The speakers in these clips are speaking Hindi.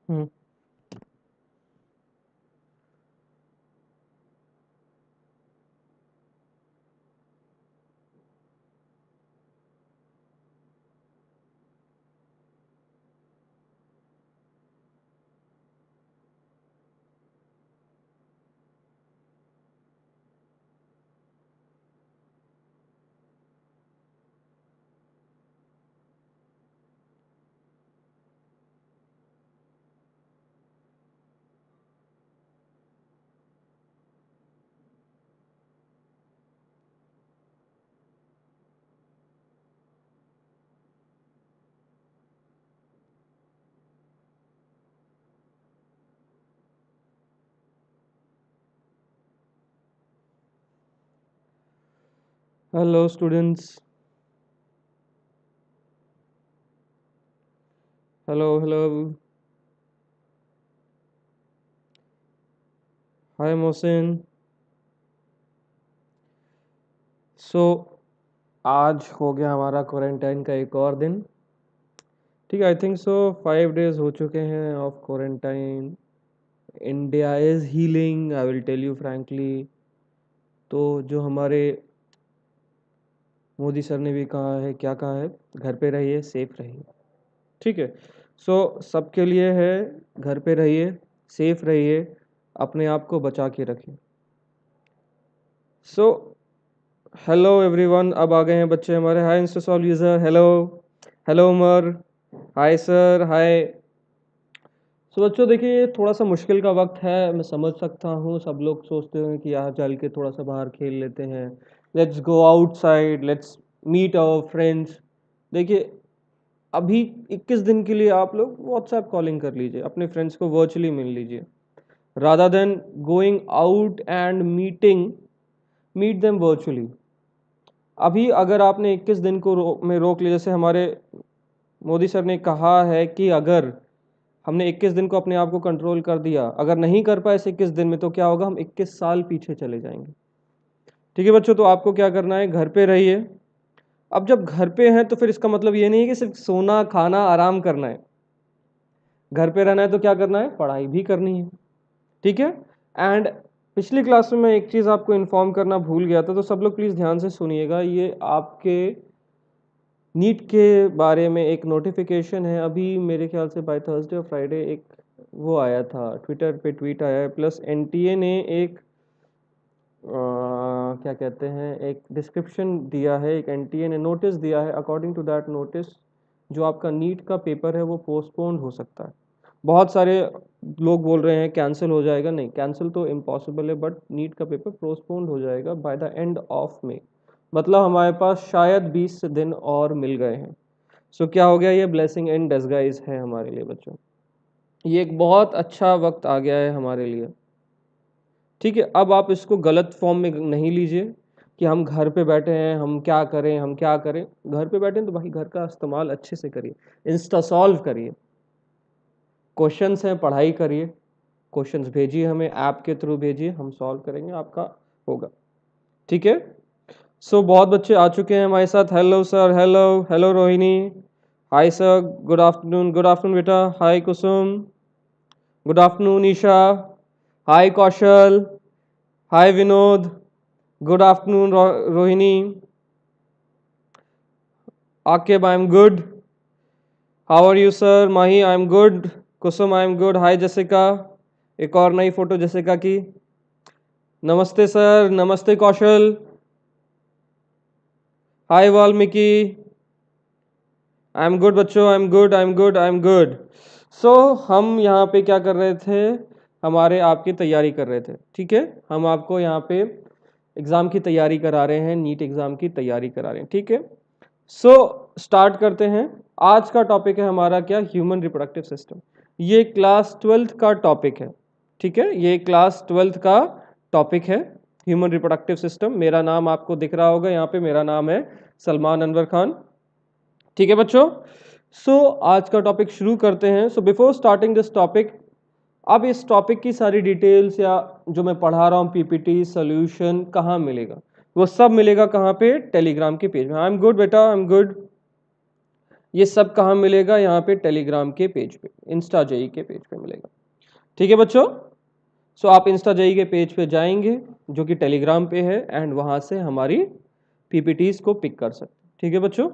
हम्म। Hello students. Hello hello. Hi Mohsin. So आज हो गया हमारा क्वारंटाइन का एक और दिन। ठीक है, आई थिंक सो 5 days हो चुके हैं of quarantine. India is healing, I will tell you frankly. तो जो हमारे मोदी सर ने भी कहा है, क्या कहा है, घर पे रहिए, सेफ रहिए। ठीक है। सो सबके लिए है, घर पे रहिए, सेफ रहिए, अपने आप को बचा के रखिए। सो हेलो एवरीवन, अब आ गए हैं बच्चे हमारे। Hi Instasolve user, hello. Hello Umar. Hi sir, hi. So बच्चों देखिए, ये थोड़ा सा मुश्किल का वक्त है, मैं समझ सकता हूँ। सब लोग सोचते हैं कि यार चल के थोड़ा सा बाहर खेल लेते हैं, let's go outside, let's meet our friends. देखिए, अभी 21 दिन के लिए आप लोग व्हाट्सएप कॉलिंग कर लीजिए, अपने फ्रेंड्स को वर्चुअली मिल लीजिए, rather than going out and meet them virtually. अभी अगर आपने 21 दिन को में रोक लिया, जैसे हमारे मोदी सर ने कहा है कि अगर हमने 21 दिन को अपने आप को कंट्रोल कर दिया, अगर नहीं कर पाए इस 21 दिन में, तो क्या होगा, हम 21 साल पीछे चले जाएंगे। ठीक है बच्चों, तो आपको क्या करना है, घर पे रहिए। अब जब घर पे हैं तो फिर इसका मतलब ये नहीं है कि सिर्फ सोना खाना आराम करना है। घर पे रहना है तो क्या करना है, पढ़ाई भी करनी है। ठीक है। एंड पिछली क्लास में मैं एक चीज़ आपको इन्फॉर्म करना भूल गया था, तो सब लोग प्लीज़ ध्यान से सुनिएगा। ये आपके नीट के बारे में एक नोटिफिकेशन है, अभी मेरे ख्याल से बाय थर्सडे और फ्राइडे एक वो आया था, ट्विटर पे ट्वीट आया है, प्लस एनटीए ने एक क्या कहते हैं, एक डिस्क्रिप्शन दिया है, एक एनटीए ने नोटिस दिया है। अकॉर्डिंग टू दैट नोटिस, जो आपका नीट का पेपर है वो पोस्टपोन्ड हो सकता है। बहुत सारे लोग बोल रहे हैं कैंसिल हो जाएगा, नहीं, कैंसिल तो इम्पॉसिबल है, बट नीट का पेपर पोस्टपोन्ड हो जाएगा by the end of May. मतलब हमारे पास शायद 20 दिन और मिल गए हैं। सो क्या हो गया, ये ब्लेसिंग इन डिस्गाइज है हमारे लिए बच्चों। ये एक बहुत अच्छा वक्त आ गया है हमारे लिए। ठीक है, अब आप इसको गलत फॉर्म में नहीं लीजिए कि हम घर पे बैठे हैं, हम क्या करें, हम क्या करें। घर पे बैठे हैं तो भाई घर का इस्तेमाल अच्छे से करिए, इंस्टा सॉल्व करिए, क्वेश्चंस हैं पढ़ाई करिए, क्वेश्चंस भेजिए, हमें ऐप के थ्रू भेजिए, हम सॉल्व करेंगे, आपका होगा। ठीक है। सो बहुत बच्चे आ चुके हैं हमारे साथ। Hello sir, hello hello Rohini, hi sir, good afternoon बेटा, hi Kusum, good afternoon Isha, hi Kaushal, hi Vinod, good afternoon Rohini, Aqib, I am good, how are you sir, Mahi, I am good, Kusum, I am good, hi Jessica, एक और नई फोटो जसिका की, नमस्ते सर, नमस्ते Kaushal, hi Valmiki, I am good बच्चों, I am good, I am good, I am good. सो हम यहाँ पे क्या कर रहे थे, हमारे आपकी तैयारी कर रहे थे। ठीक है, हम आपको यहाँ पे एग्ज़ाम की तैयारी करा रहे हैं, नीट एग्ज़ाम की तैयारी करा रहे हैं। ठीक है। सो स्टार्ट करते हैं। आज का टॉपिक है हमारा क्या, ह्यूमन रिप्रोडक्टिव सिस्टम। ये क्लास 12th का टॉपिक है। ठीक है, ये क्लास 12th का टॉपिक है, ह्यूमन रिप्रोडक्टिव सिस्टम। मेरा नाम आपको दिख रहा होगा यहाँ पे, मेरा नाम है सलमान अनवर खान। ठीक है बच्चों। सो आज का टॉपिक शुरू करते हैं। So before starting this topic, अब इस टॉपिक की सारी डिटेल्स या जो मैं पढ़ा रहा हूँ, पीपीटी सोल्यूशन कहाँ मिलेगा, वो सब मिलेगा कहाँ पे, टेलीग्राम के पेज में। आई एम गुड बेटा, आई एम गुड, ये सब कहाँ मिलेगा? यहाँ पे टेलीग्राम के पेज पे, इंस्टा जेई के पेज पे मिलेगा। ठीक है बच्चों, सो आप इंस्टा जेई के पेज पे जाएंगे जो कि टेलीग्राम पे है, एंड वहां से हमारी पीपीटीज को पिक कर सकते हैं। ठीक है बच्चों,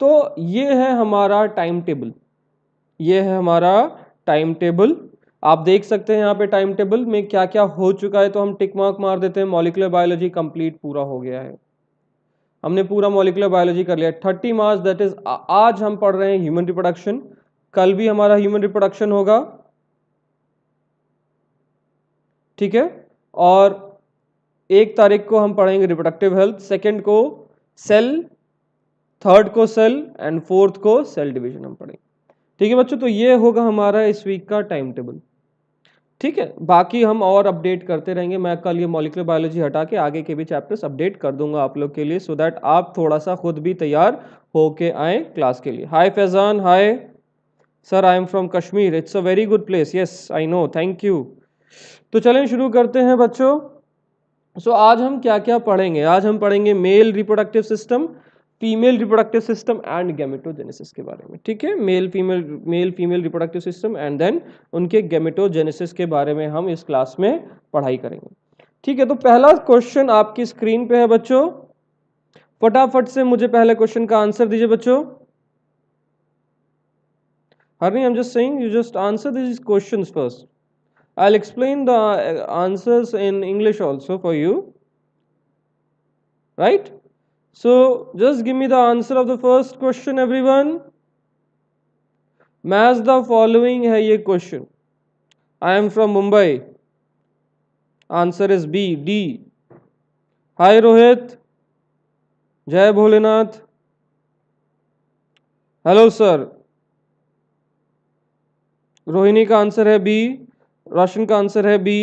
तो ये है हमारा टाइम टेबल, ये है हमारा टाइम टेबल। आप देख सकते हैं यहाँ पे टाइम टेबल में क्या क्या हो चुका है, तो हम टिक मार्क मार देते हैं। मॉलिक्यूलर बायोलॉजी कंप्लीट पूरा हो गया है, हमने पूरा मॉलिक्यूलर बायोलॉजी कर लिया। 30 मार्क्स, दैट इज आज हम पढ़ रहे हैं ह्यूमन रिप्रोडक्शन, कल भी हमारा ह्यूमन रिप्रोडक्शन होगा। ठीक है, और 1 तारीख को हम पढ़ेंगे रिप्रोडक्टिव हेल्थ, 2nd को सेल, 3rd को सेल, एंड 4th को सेल डिवीजन हम पढ़ेंगे। ठीक है बच्चों, तो ये होगा हमारा इस वीक का टाइम टेबल। ठीक है, बाकी हम और अपडेट करते रहेंगे। मैं कल ये मॉलिक्यूलर बायोलॉजी हटा के आगे के भी चैप्टर्स अपडेट कर दूंगा आप लोग के लिए, सो दैट आप थोड़ा सा खुद भी तैयार होके आए क्लास के लिए। Hi Faizan, hi sir, I am from Kashmir, it's a very good place, yes I know, thank you. तो चलें शुरू करते हैं बच्चों। सो आज हम क्या क्या पढ़ेंगे? आज हम पढ़ेंगे male reproductive system, female reproductive system and gametogenesis के बारे में। ठीक है, male female reproductive system and then उनके गैमेटोजेनेसिस के बारे में हम इस क्लास में पढ़ाई करेंगे। ठीक है, तो पहला क्वेश्चन आपकी स्क्रीन पे है बच्चों, फटाफट से मुझे पहले क्वेश्चन का आंसर दीजिए बच्चों। हरनी, I am just saying, you just answer this questions first. I'll explain the answers in English also for you, right? So just give me the answer of the first question everyone. Match the following है ये question. I am from Mumbai. Answer is B, D. Hi Rohit. जय भोलेनाथ. Hello sir. रोहिणी का आंसर है बी, रोशन का आंसर है B,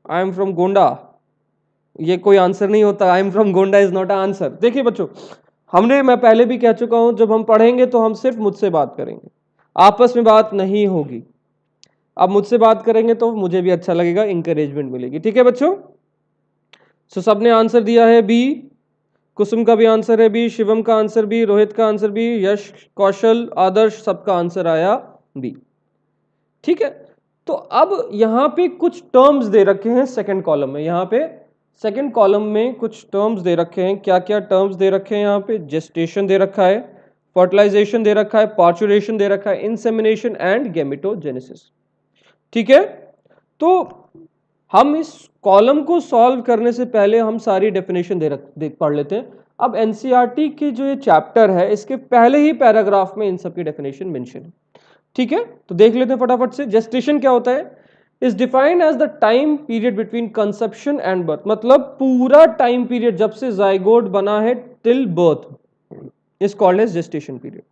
I am from Gonda. ये कोई आंसर नहीं होता, I am from Gonda is not a answer. देखिए बच्चों, मैं पहले भी कह चुका हूं, जब हम पढ़ेंगे तो हम सिर्फ मुझसे बात करेंगे, आपस में बात नहीं होगी। अब मुझसे बात करेंगे तो मुझे भी अच्छा लगेगा, इंकरेजमेंट मिलेगी। ठीक है बच्चों, सो सबने आंसर दिया है बी, कुसुम का भी आंसर है बी, शिवम का आंसर बी, रोहित का आंसर बी, यश, कौशल, आदर्श, सबका आंसर आया बी। ठीक है, तो अब यहां पे कुछ टर्म्स दे रखे हैं सेकंड कॉलम में। यहां पे सेकंड कॉलम में कुछ टर्म्स दे रखे हैं। क्या क्या टर्म्स दे रखे हैं? यहां पे जेस्टेशन दे रखा है, फर्टिलाइजेशन दे रखा है, पार्चुरेशन दे रखा है, इंसेमिनेशन एंड गैमेटोजेनेसिस। ठीक है, तो हम इस कॉलम को सॉल्व करने से पहले हम सारी डेफिनेशन पढ़ लेते हैं। अब एनसीईआरटी की जो ये चैप्टर है, इसके पहले ही पैराग्राफ में इन सब की डेफिनेशन मेंशन है। ठीक है, तो देख लेते हैं फटाफट से। जेस्टेशन क्या होता है? Is defined as the time period between conception and birth, मतलब पूरा टाइम पीरियड जब से जाइगोट बना है till birth is called as gestation period.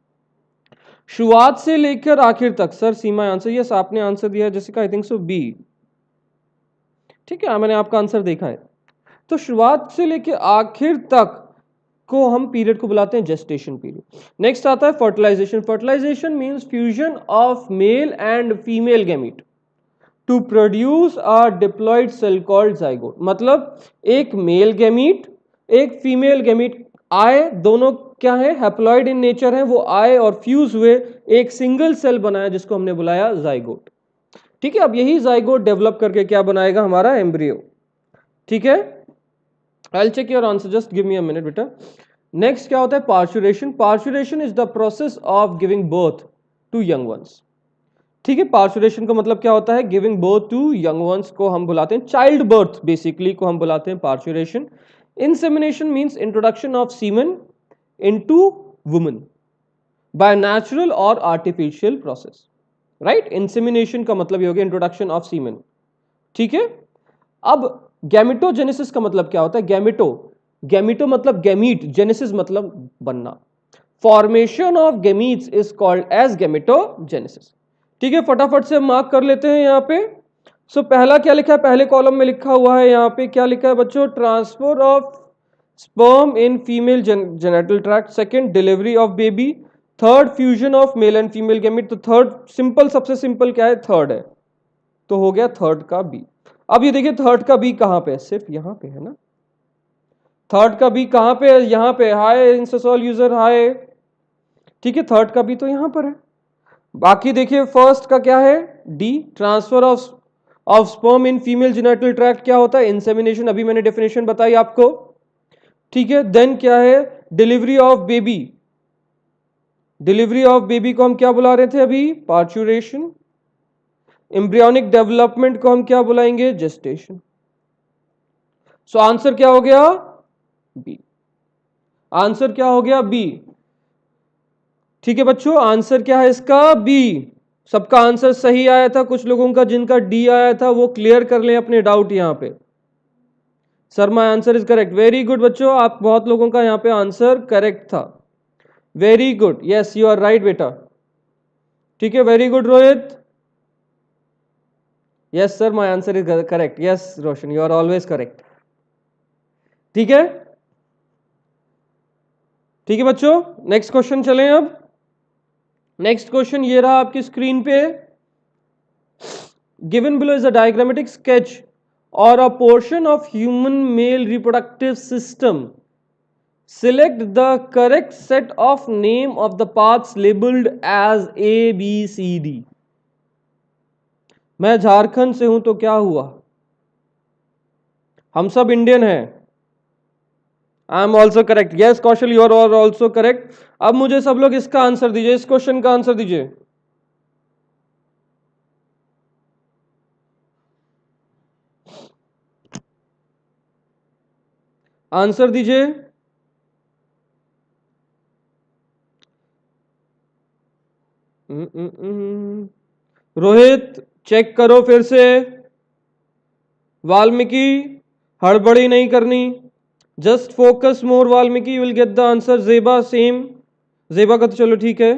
शुरुआत से लेकर आखिर तक। सर सीमा आंसर, यस आपने आंसर दिया है जैसे, आई थिंक सो बी। ठीक है, मैंने आपका आंसर देखा है। तो शुरुआत से लेकर आखिर तक को हम पीरियड को बुलाते हैं जेस्टेशन पीरियड। नेक्स्ट आता है fertilization. Fertilization means fusion of male and female gamete to produce a diploid cell called zygote, मतलब एक मेल गैमीट एक फीमेल गैमीट आए, दोनों क्या है? हैप्लॉइड इन नेचर है, वो आए और फ्यूज हुए, एक सिंगल सेल बनाया जिसको हमने बुलाया जाइगोट। ठीक है, अब यही जाइगोट डेवलप करके क्या बनाएगा? हमारा एम्ब्रियो। ठीक है, I'll check your answer, just give me a minute बेटा। नेक्स्ट क्या होता है? Parturition. Parturition is the process of giving birth to young ones. ठीक है, पार्चुरेशन का मतलब क्या होता है? Giving birth to young ones को हम बुलाते हैं चाइल्ड बर्थ, बेसिकली को हम बुलाते हैं parturition. Insemination means introduction of semen into woman by natural और आर्टिफिशियल प्रोसेस, राइट? इंसेमिनेशन का मतलब ये हो गया इंट्रोडक्शन ऑफ सीमेन। ठीक है, अब गैमेटोजेनेसिस का मतलब क्या होता है? गैमेटो मतलब गैमीट, जेनेसिस मतलब बनना। Formation of gametes is called as gametogenesis. ठीक है, फटाफट से मार्क कर लेते हैं यहां पे। सो पहला क्या लिखा है? पहले कॉलम में लिखा हुआ है यहां पे, क्या लिखा है बच्चों? Transfer of sperm in female genital tract. Second, delivery of baby. Third, fusion of male and female gamete. तो थर्ड सिंपल, सबसे सिंपल क्या है? थर्ड है, तो हो गया थर्ड का बी। अब ये देखिए थर्ड का बी कहां पे है? सिर्फ यहां पे है ना। थर्ड का बी कहां पे है? यहां पे। हाय इंस्टॉल यूजर, हाय। ठीक है, थर्ड का भी तो यहां पर है। बाकी देखिए फर्स्ट का क्या है, D, transfer of sperm in female genital tract क्या होता है, इंसेमिनेशन, अभी मैंने डेफिनेशन बताई आपको। ठीक है, देन क्या है, delivery of baby, delivery of baby को हम क्या बुला रहे थे अभी, पार्चुरेशन। एम्ब्रियोनिक डेवलपमेंट को हम क्या बुलाएंगे, जेस्टेशन। सो आंसर क्या हो गया, बी। आंसर क्या हो गया, बी। ठीक है बच्चों, आंसर क्या है इसका, बी। सबका आंसर सही आया था, कुछ लोगों का जिनका डी आया था वो क्लियर कर लें अपने डाउट यहां पे। Sir my answer is correct, very good बच्चों, आप बहुत लोगों का यहां पे आंसर करेक्ट था, very good, yes you are right बेटा। ठीक है, very good Rohit, yes sir my answer is correct, yes Roshan you are always correct. ठीक है, ठीक है बच्चों, नेक्स्ट क्वेश्चन चलें अब। नेक्स्ट क्वेश्चन ये रहा आपकी स्क्रीन पे, given below is a diagrammatic sketch or a portion of human male reproductive system. Select the correct set of name of the paths labeled as A, B, C, D. मैं झारखंड से हूं तो क्या हुआ, हम सब इंडियन हैं। I am also correct, yes Kaushal you are also correct. अब मुझे सब लोग इसका आंसर दीजिए, इस क्वेश्चन का आंसर दीजिए। आंसर दीजिए। रोहित चेक करो फिर से, वाल्मीकि हड़बड़ी नहीं करनी, just focus more Valmiki, you will get the answer. Zeba same, Zeba का तो चलो ठीक है।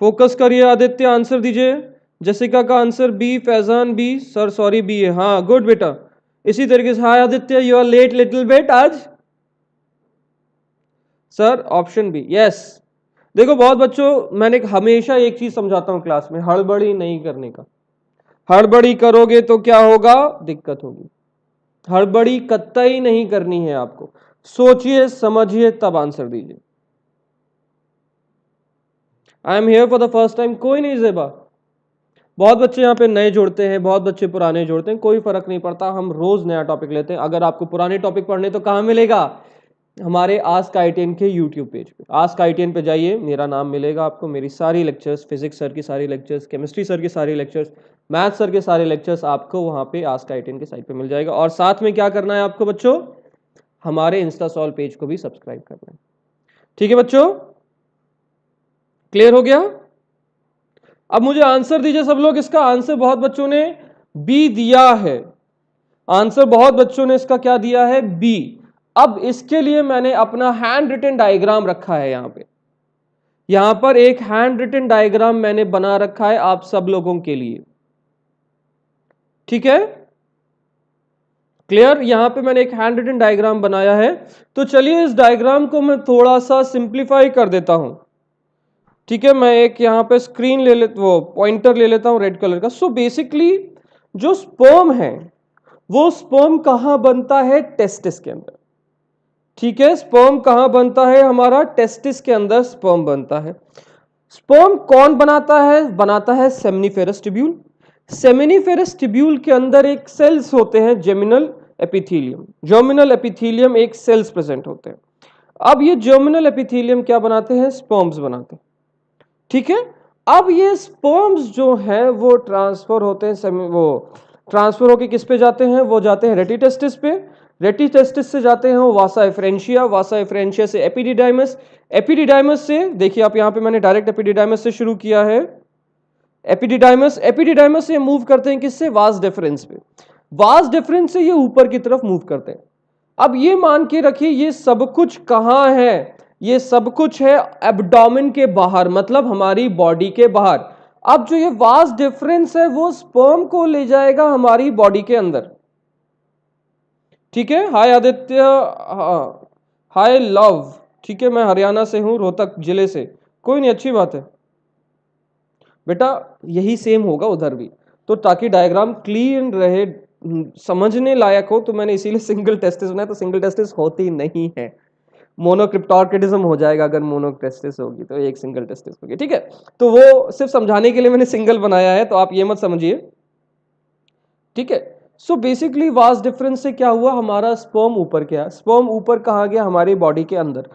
फोकस करिए आदित्य, आंसर दीजिए। जसिका का answer B, Faizan B, sir sorry B है, हाँ गुड बेटा। इसी तरीके से, hi Aditya you are late little bit आज। Sir option B, yes. देखो बहुत बच्चों, मैंने हमेशा एक चीज समझाता हूं क्लास में, हड़बड़ी नहीं करने का। हड़बड़ी करोगे तो क्या होगा, दिक्कत होगी। हड़बड़ी कतई नहीं करनी है आपको, सोचिए समझिए तब आंसर दीजिए। I am here for the first time, कोई नहीं जेबा, बहुत बच्चे यहाँ पे नए जुड़ते हैं, बहुत बच्चे पुराने जुड़ते हैं, कोई फर्क नहीं पड़ता, हम रोज नया टॉपिक लेते हैं। अगर आपको पुराने टॉपिक पढ़ने तो कहाँ मिलेगा, हमारे आस्क आईटीएन के यूट्यूब पेज पे। आस्क आईटीएन पे जाइए, मेरा नाम मिलेगा आपको, मेरी सारी लेक्चर्स, फिजिक्स सर की सारी लेक्चर्स, केमिस्ट्री सर की सारी लेक्चर्स, मैथ सर के सारे लेक्चर्स आपको वहाँ पे आस्क आईटीएन के साइट पे मिल जाएगा। और साथ में क्या करना है आपको बच्चों, हमारे इंस्टा सॉल्व पेज को भी सब्सक्राइब करना है। ठीक है बच्चों, क्लियर हो गया। अब मुझे आंसर दीजिए सब लोग, इसका आंसर बहुत बच्चों ने बी दिया है, आंसर बहुत बच्चों ने इसका क्या दिया है, बी। अब इसके लिए मैंने अपना हैंड रिटन डायग्राम रखा है यहां पर एक हैंड रिटन डायग्राम मैंने बना रखा है आप सब लोगों के लिए। ठीक है, क्लियर, यहां पे मैंने एक हैंड रिटन डायग्राम बनाया है। तो चलिए इस डायग्राम को मैं थोड़ा सा सिंप्लीफाई कर देता हूं। ठीक है, मैं एक यहां पे स्क्रीन ले लेता, वो पॉइंटर ले लेता हूं रेड कलर का। सो बेसिकली जो स्पर्म है वो स्पर्म कहां बनता है, टेस्टिस के अंदर। ठीक है, स्पर्म कहां बनता है, हमारा टेस्टिस के अंदर स्पर्म बनता है। स्पर्म कौन बनाता है, बनाता है सेमिनिफेरस ट्यूब्यूल। सेमिनिफेरस ट्यूब्यूल के अंदर एक सेल्स होते हैं जर्मिनल एपिथेलियम, जर्मिनल एपिथेलियम एक सेल्स प्रेजेंट होते हैं। अब ये जर्मिनल एपिथेलियम क्या बनाते हैं, स्पर्म्स बनाते हैं। ठीक है, अब ये स्पर्म्स जो है वो ट्रांसफर होते हैं, वो ट्रांसफर होके किस पे जाते हैं, वो जाते हैं रेटिटेस्टिस पे, रेटिटेस्टिस से जाते हैं वो वासा एफ्रेंशिया, वासा एफ्रेंशिया से एपिडिडाइमस, एपिडिडाइमस से देखिए आप यहां पे मैंने डायरेक्ट एपिडिडाइमस से शुरू किया है, एपिडिडाइमस, एपिडिडाइमस से मूव करते हैं किससे, वास डिफरेंस पे, वास डिफरेंस से ये ऊपर की तरफ मूव करते हैं। अब ये मान के रखिए ये सब कुछ कहां है, ये सब कुछ है एब्डोमेन के बाहर, मतलब हमारी बॉडी के बाहर। अब जो ये वास डिफरेंस है वो स्पर्म को ले जाएगा हमारी बॉडी के अंदर। ठीक है, हाय आदित्य, हाय लव, ठीक है मैं हरियाणा से हूं, रोहतक जिले से, कोई नहीं अच्छी बात है बेटा, यही सेम होगा उधर भी, तो ताकि डायग्राम क्लीन रहे, समझने लायक हो, तो मैंने इसीलिए सिंगल टेस्टिस बनाया, तो सिंगल टेस्टिस होती नहीं है, मोनोक्रिप्टोर्किडिज्म हो जाएगा अगर मोनोटेस्टिस होगी, तो एक सिंगल टेस्टिस होगी, ठीक है। तो वो सिर्फ समझाने के लिए मैंने सिंगल बनाया है, तो आप ये मत समझिए, ठीक है। सो बेसिकली वास डिफरेंस से क्या हुआ, हमारा स्पर्म ऊपर गया, स्पर्म ऊपर कहाँ गया, हमारी बॉडी के अंदर।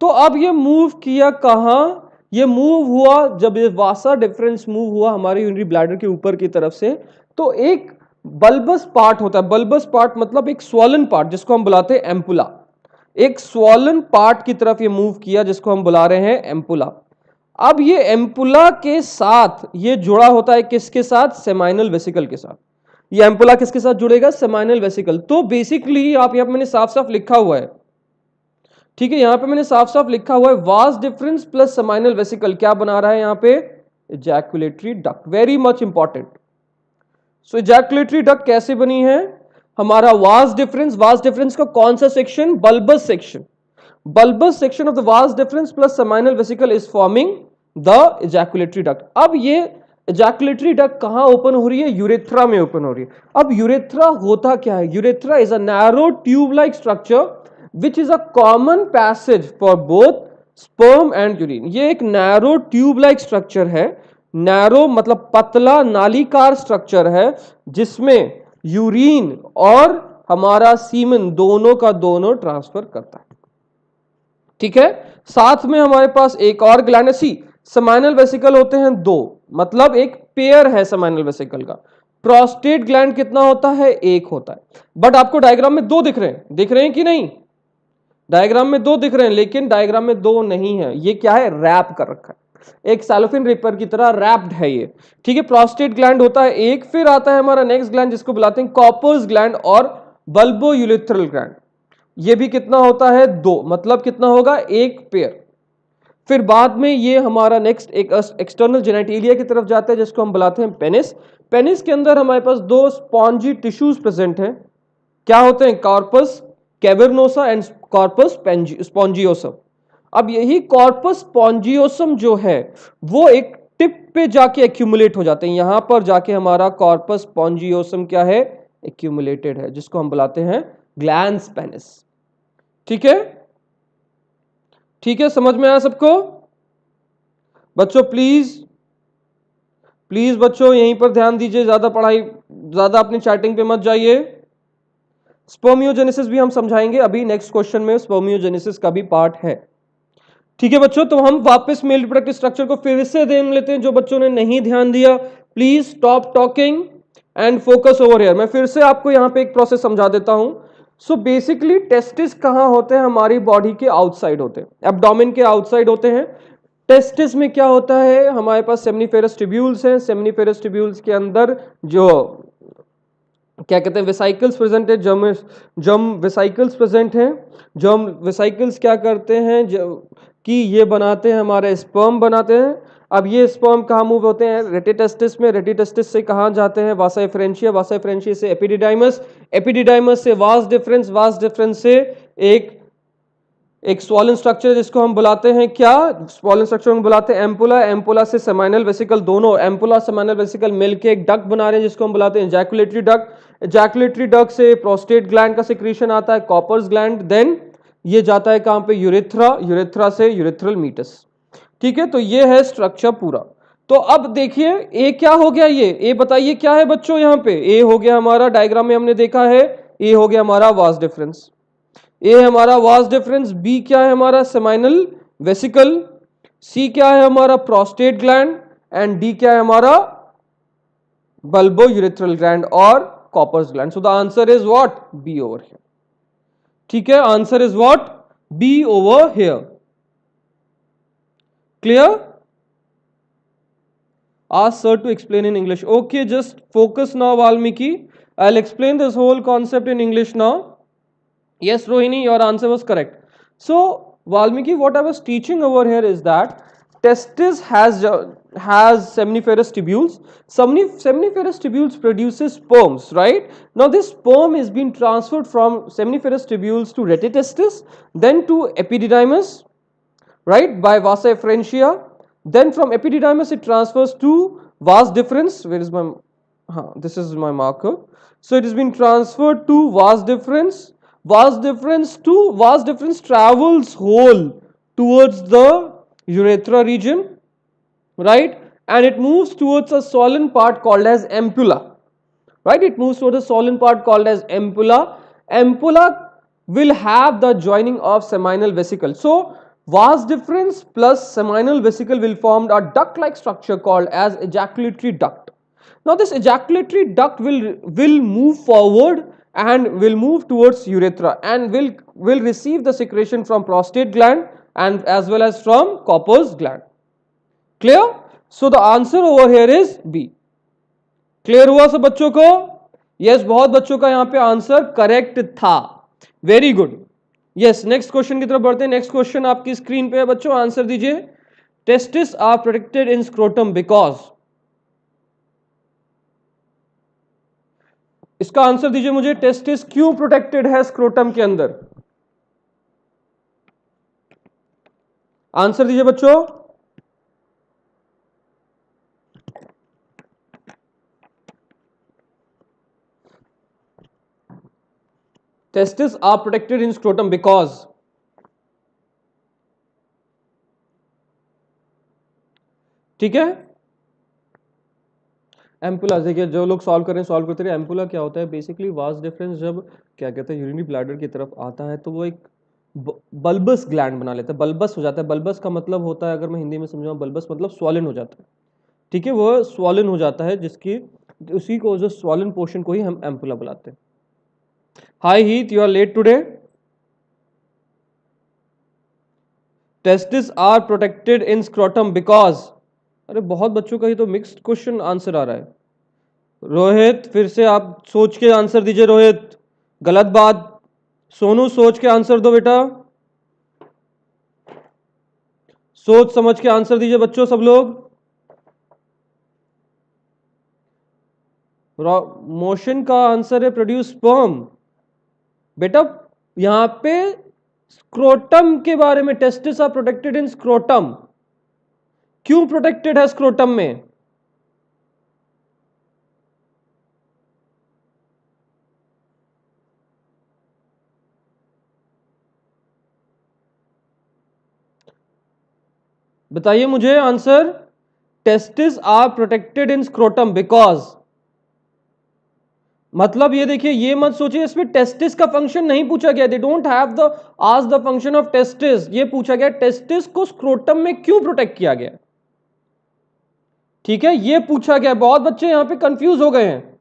तो अब ये मूव किया कहाँ, ये मूव हुआ जब ये वासा डिफरेंस मूव हुआ हमारे यूरिनरी ब्लैडर के ऊपर की तरफ से, तो एक बल्बस पार्ट होता है, बल्बस पार्ट मतलब एक स्वॉलन पार्ट जिसको हम बुलाते हैं एम्पुला, एक स्वॉलन पार्ट की तरफ ये मूव किया जिसको हम बुला रहे हैं एम्पुला। अब ये एम्पुला के साथ ये जुड़ा होता है किसके साथ, सेमाइनल वेसिकल के साथ। ये एम्पुला किसके साथ जुड़ेगा, सेमाइनल वेसिकल। तो बेसिकली आप यहां पर मैंने साफ साफ लिखा हुआ है, ठीक है, यहां पे मैंने साफ साफ लिखा हुआ है vas deferens plus seminal vesicle क्या बना रहा है यहां पे, ejaculatory duct, very much important. So ejaculatory duct कैसे बनी है, हमारा वास डिफरेंस का कौन सा section, bulbous section, bulbous section of the vas deferens plus seminal vesicle is forming the ejaculatory duct। अब ये ejaculatory duct कहां ओपन हो रही है, यूरेथ्रा में ओपन हो रही है। अब यूरेथ्रा होता क्या है, urethra is a narrow tube like structure which is a common passage for both sperm and urine. ये एक नैरो ट्यूब लाइक स्ट्रक्चर है, नैरो मतलब पतला नालीकार स्ट्रक्चर है, जिसमें यूरिन और हमारा सीमन दोनों का दोनों ट्रांसफर करता है, ठीक है। साथ में हमारे पास एक और ग्लैंड है, सी सेमाइनल वेसिकल होते हैं दो, मतलब एक पेयर है सेमाइनल वेसिकल का। प्रोस्टेट ग्लैंड कितना होता है, एक होता है, बट आपको डायग्राम में दो दिख रहे हैं, दिख रहे हैं कि नहीं, डायग्राम में दो दिख रहे हैं, लेकिन डायग्राम में दो नहीं है, ये क्या है, रैप कर रखा है, एक सैलोफिन रेपर की तरह रैप्ड है ये, ठीक है। प्रोस्टेट ग्लैंड होता है एक, फिर आता है हमारा नेक्स्ट ग्लैंड जिसको बुलाते हैं कॉपर्स ग्लैंड और बल्बो यूरेथ्रल ग्लैंड, ये भी कितना होता है, दो, मतलब कितना होगा, एक पेयर। फिर बाद में ये हमारा नेक्स्ट एक एक्सटर्नल जेनेटिलिया की तरफ जाता है जिसको हम बुलाते हैं पेनिस। पेनिस के अंदर हमारे पास दो स्पॉन्जी टिश्यूज प्रेजेंट हैं, क्या होते हैं, corpus cavernosa and corpus spongiosum. अब यही कॉर्पस स्पॉन्जियोसम जो है वो एक टिप पे जाके एक्यूमुलेट हो जाते हैं, यहां पर जाके हमारा कॉर्पस स्पॉन्जियोसम क्या है, एक्यूमुलेटेड है, जिसको हम बुलाते हैं ग्लैंस पेनिस, ठीक है, ठीक है, समझ में आया सबको बच्चों, प्लीज प्लीज बच्चों यहीं पर ध्यान दीजिए, ज्यादा पढ़ाई, ज्यादा अपनी चैटिंग पे मत जाइए। स्पर्मियोजेनेसिस भी हम समझाएंगे अभी नेक्स्ट क्वेश्चन में, स्पर्मियोजेनेसिस का भी पार्ट है, ठीक है बच्चों। तो हम वापस मेल रिप्रोडक्टिव स्ट्रक्चर को फिर से देख लेते हैं, जो बच्चों ने नहीं ध्यान दिया please stop talking and focus over here. मैं फिर से आपको यहां पे एक प्रोसेस समझा देता हूं। सो बेसिकली टेस्टिस कहां होते हैं, हमारी बॉडी के आउटसाइड होते हैं, एब्डोमेन के आउटसाइड होते हैं। टेस्टिस में क्या होता है, हमारे पास सेमनीफेरस ट्यूब्यूल्स हैं, सेमनीफेरस ट्यूब्यूल्स के अंदर जो क्या कहते हैं, वेसाइकल्स प्रेजेंट है, जम वेसाइकल्स प्रेजेंट हैं। जम वेसाइकल्स क्या करते हैं कि ये बनाते हैं, हमारे स्पर्म बनाते हैं। अब ये स्पर्म कहाँ मूव होते हैं, रेटिटेस्टिस में, रेटिटेस्टिस से कहाँ जाते हैं, वासा एफरेंशिया, वासा एफरेंशिया से एपिडिडाइमस, एपिडिडाइमस से वास डिफरेंस, वास डिफरेंस से एक स्वॉलन स्ट्रक्चर जिसको हम बुलाते हैं क्या, स्वॉलन स्ट्रक्चर हम बुलाते हैं एम्पुला, एम्पुला से सेमाइनल वेसिकल, दोनों एम्पुला सेमाइनल वेसिकल मिलके एक डक्ट बना रहे हैं जिसको हम बुलाते हैं इजैकुलेटरी डक्ट। इजैकुलेटरी डक्ट से प्रोस्टेट ग्लैंड का सिक्रीशन आता है, कॉपर्स ग्लैंड, देन ये जाता है कहां पे, यूरेथ्रा, यूरेथ्रा से यूरेथ्रल मीटस, ठीक है। तो ये है स्ट्रक्चर पूरा। तो अब देखिए ए क्या हो गया, ये ए बताइए क्या है बच्चों, यहां पे ए हो गया हमारा, डायग्राम में हमने देखा है ए हो गया हमारा वास डिफरेंस, ए हमारा वास डिफरेंस, बी क्या है हमारा सेमाइनल वेसिकल, सी क्या है हमारा प्रोस्टेट ग्लैंड, एंड डी क्या है हमारा बल्बो यूरेथ्रल ग्लैंड और Cowper's gland. So the answer is what, B over here, ठीक है, answer is what, B over here, clear. Ask sir to explain in English. Okay, just focus now, Valmiki. I'll explain this whole concept in English now. Yes, Rohini, your answer was correct. So, Valmiki, what I was teaching over here is that testis has seminiferous tubules. Seminiferous tubules produces sperms, right? Now, this sperm is being transferred from seminiferous tubules to retitestis, then to epididymis, right, by vasa efferentia. Then from epididymis it transfers to vas deferens. Where is my हाँ, this is my marker. So it has been transferred to vas deferens. Vas deferens travels whole towards the urethra region, right? And it moves towards a swollen part called as ampulla, right? It moves towards a swollen part called as ampulla. Ampulla will have the joining of seminal vesicle. So vas deferens plus seminal vesicle will form a duct-like structure called as ejaculatory duct. Now this ejaculatory duct will move forward and will move towards urethra and will receive the secretion from prostate gland and as well as from Copper's gland. Clear? So the answer over here is B. Clear हुआ सब बच्चों को? यस, बहुत बच्चों का यहां पे आंसर करेक्ट था. Very good. Yes, next question की तरफ बढ़ते हैं. नेक्स्ट क्वेश्चन आपकी स्क्रीन पे है बच्चों, आंसर दीजिए. Testis are protected in scrotum because. इसका आंसर दीजिए मुझे. टेस्टिस क्यों प्रोटेक्टेड है स्क्रोटम के अंदर? आंसर दीजिए बच्चों. Testis are protected in scrotum because. ठीक है. एम्पुला देखिए, जो लोग सॉल्व करें सॉल्व करते रहे. एम्पुला क्या होता है? बेसिकली वास डिफरेंस जब क्या कहते हैं यूरिनरी ब्लैडर की तरफ आता है तो वो एक बल्बस ग्लैंड बना लेता है, बल्बस हो जाता है. बल्बस का मतलब होता है, अगर मैं हिंदी में समझाऊं, बल्बस मतलब स्वॉलन हो जाता है. ठीक है, वो स्वॉलन हो जाता है, जिसकी उसी को जो स्वॉलन पोर्शन को ही हम एम्पुला बुलाते हैं. Hi Heath, you are late today. Testis are protected in scrotum because. अरे बहुत बच्चों का ही तो मिक्स्ड क्वेश्चन आंसर आ रहा है. रोहित, फिर से आप सोच के आंसर दीजिए. रोहित, गलत बात. सोनू, सोच के आंसर दो बेटा. सोच समझ के आंसर दीजिए बच्चों सब लोग. मोशन का आंसर है प्रोड्यूस स्पर्म. बेटा यहां पे स्क्रोटम के बारे में, testis are protected in scrotum. क्यों प्रोटेक्टेड है स्क्रोटम में? बताइए मुझे answer. Testis are protected in scrotum because. मतलब ये देखिए, ये मत सोचिए इसमें टेस्टिस का फंक्शन नहीं पूछा गया. दे डोंट हैव द आज द फंक्शन ऑफ टेस्टिस. ये पूछा गया टेस्टिस को स्क्रोटम में क्यों प्रोटेक्ट किया गया. ठीक है, ये पूछा गया. बहुत बच्चे यहां पे कंफ्यूज हो गए हैं.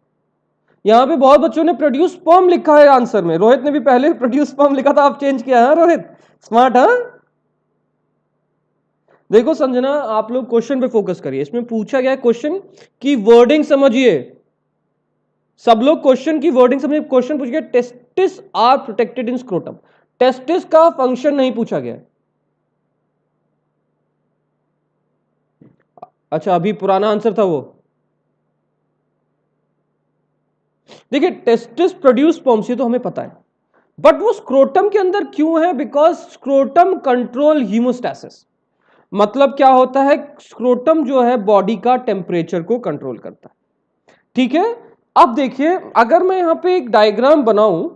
यहां पे बहुत बच्चों ने प्रोड्यूस स्पर्म लिखा है आंसर में. रोहित ने भी पहले प्रोड्यूस स्पर्म लिखा था, आप चेंज किया है. रोहित स्मार्ट. हाँ, देखो संजना, आप लोग क्वेश्चन पे फोकस करिए. इसमें पूछा गया क्वेश्चन की वर्डिंग समझिए. सब लोग क्वेश्चन की वर्डिंग समझिए. क्वेश्चन पूछ गया testis are protected in scrotum. Testis का फंक्शन नहीं पूछा गया. अच्छा, अभी पुराना आंसर था वो. देखिए, टेस्टिस प्रोड्यूस स्पर्म, ये तो हमें पता है. बट वो स्क्रोटम के अंदर क्यों है? Because scrotum control homeostasis. मतलब क्या होता है? स्क्रोटम जो है बॉडी का टेम्परेचर को कंट्रोल करता है. ठीक है. अब देखिए, अगर मैं यहां पे एक डायग्राम बनाऊं,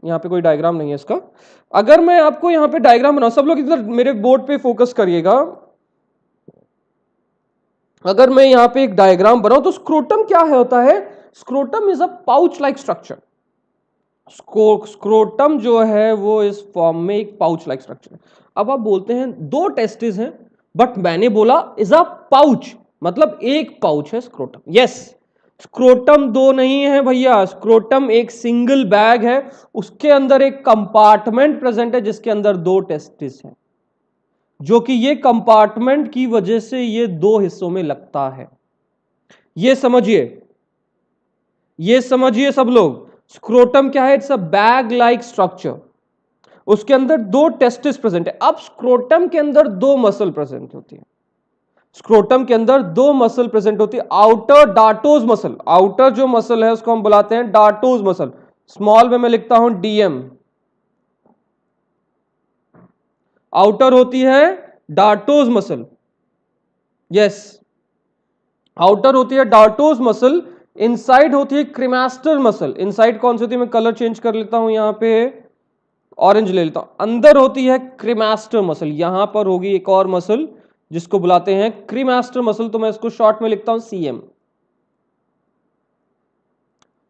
यहां पे कोई डायग्राम नहीं है इसका. अगर मैं आपको यहां पे डायग्राम बनाऊं, सब लोग इधर मेरे बोर्ड पे फोकस करिएगा. अगर मैं यहां पे एक डायग्राम बनाऊं तो स्क्रोटम क्या है होता है? Scrotum is a pouch like structure. Scrotum जो है वो इस फॉर्म में एक पाउच लाइक स्ट्रक्चर है. अब आप बोलते हैं दो टेस्टिस हैं, बट मैंने बोला इज अ पाउच, मतलब एक पाउच है स्क्रोटम. यस, स्क्रोटम दो नहीं है भैया. स्क्रोटम एक सिंगल बैग है. उसके अंदर एक कंपार्टमेंट प्रेजेंट है जिसके अंदर दो टेस्टिस हैं, जो कि ये कंपार्टमेंट की वजह से ये दो हिस्सों में लगता है. ये समझिए, ये समझिए सब लोग. स्क्रोटम क्या है? It's a bag like structure. उसके अंदर दो टेस्टिस प्रेजेंट है. अब स्क्रोटम के अंदर दो मसल प्रेजेंट होती है. स्क्रोटम के अंदर दो मसल प्रेजेंट होती है. आउटर डार्टोज मसल, आउटर जो मसल है उसको हम बुलाते हैं डार्टोज मसल. स्मॉल में मैं लिखता हूं डीएम. आउटर होती है डार्टोज मसल. यस, आउटर होती है डार्टोज मसल. इनसाइड होती है क्रीमास्टर मसल। इनसाइड कौन सी होती है, मैं कलर चेंज कर लेता हूं, यहां पे ऑरेंज ले लेता हूं। अंदर होती है क्रीमास्टर मसल। यहां पर होगी एक और मसल जिसको बुलाते हैं क्रीमास्टर मसल, तो मैं इसको शॉर्ट में लिखता हूं सीएम।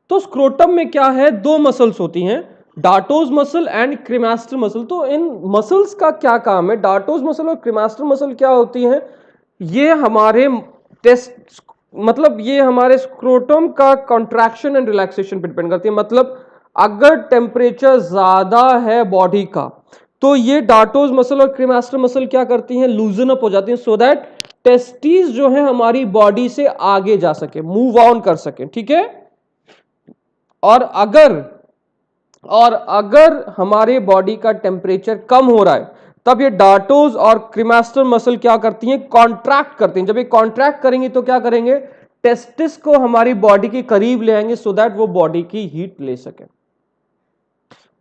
तो स्क्रोटम में क्या है, दो मसल्स होती हैं, डार्टोज मसल एंड क्रीमास्टर मसल। तो इन मसल्स का क्या काम है, डार्टोज मसल और क्रीमास्टर मसल क्या होती हैं, ये हमारे टेस्ट मतलब ये हमारे स्क्रोटम का कॉन्ट्रैक्शन एंड रिलैक्सेशन पे डिपेंड करती है। मतलब अगर टेम्परेचर ज्यादा है बॉडी का तो ये डार्टोज मसल और क्रीमास्टर मसल क्या करती हैं, लूजन अप हो जाती हैं, सो दैट टेस्टीज जो है हमारी बॉडी से आगे जा सके, मूव ऑन कर सके, ठीक है। और अगर हमारे बॉडी का टेम्परेचर कम हो रहा है तब ये डार्टोज और क्रीमास्टर मसल क्या करती हैं, कॉन्ट्रैक्ट करती हैं। जब ये कॉन्ट्रैक्ट करेंगी तो क्या करेंगे, टेस्टिस को हमारी बॉडी के करीब ले आएंगे सो दैट वो बॉडी की हीट ले सके,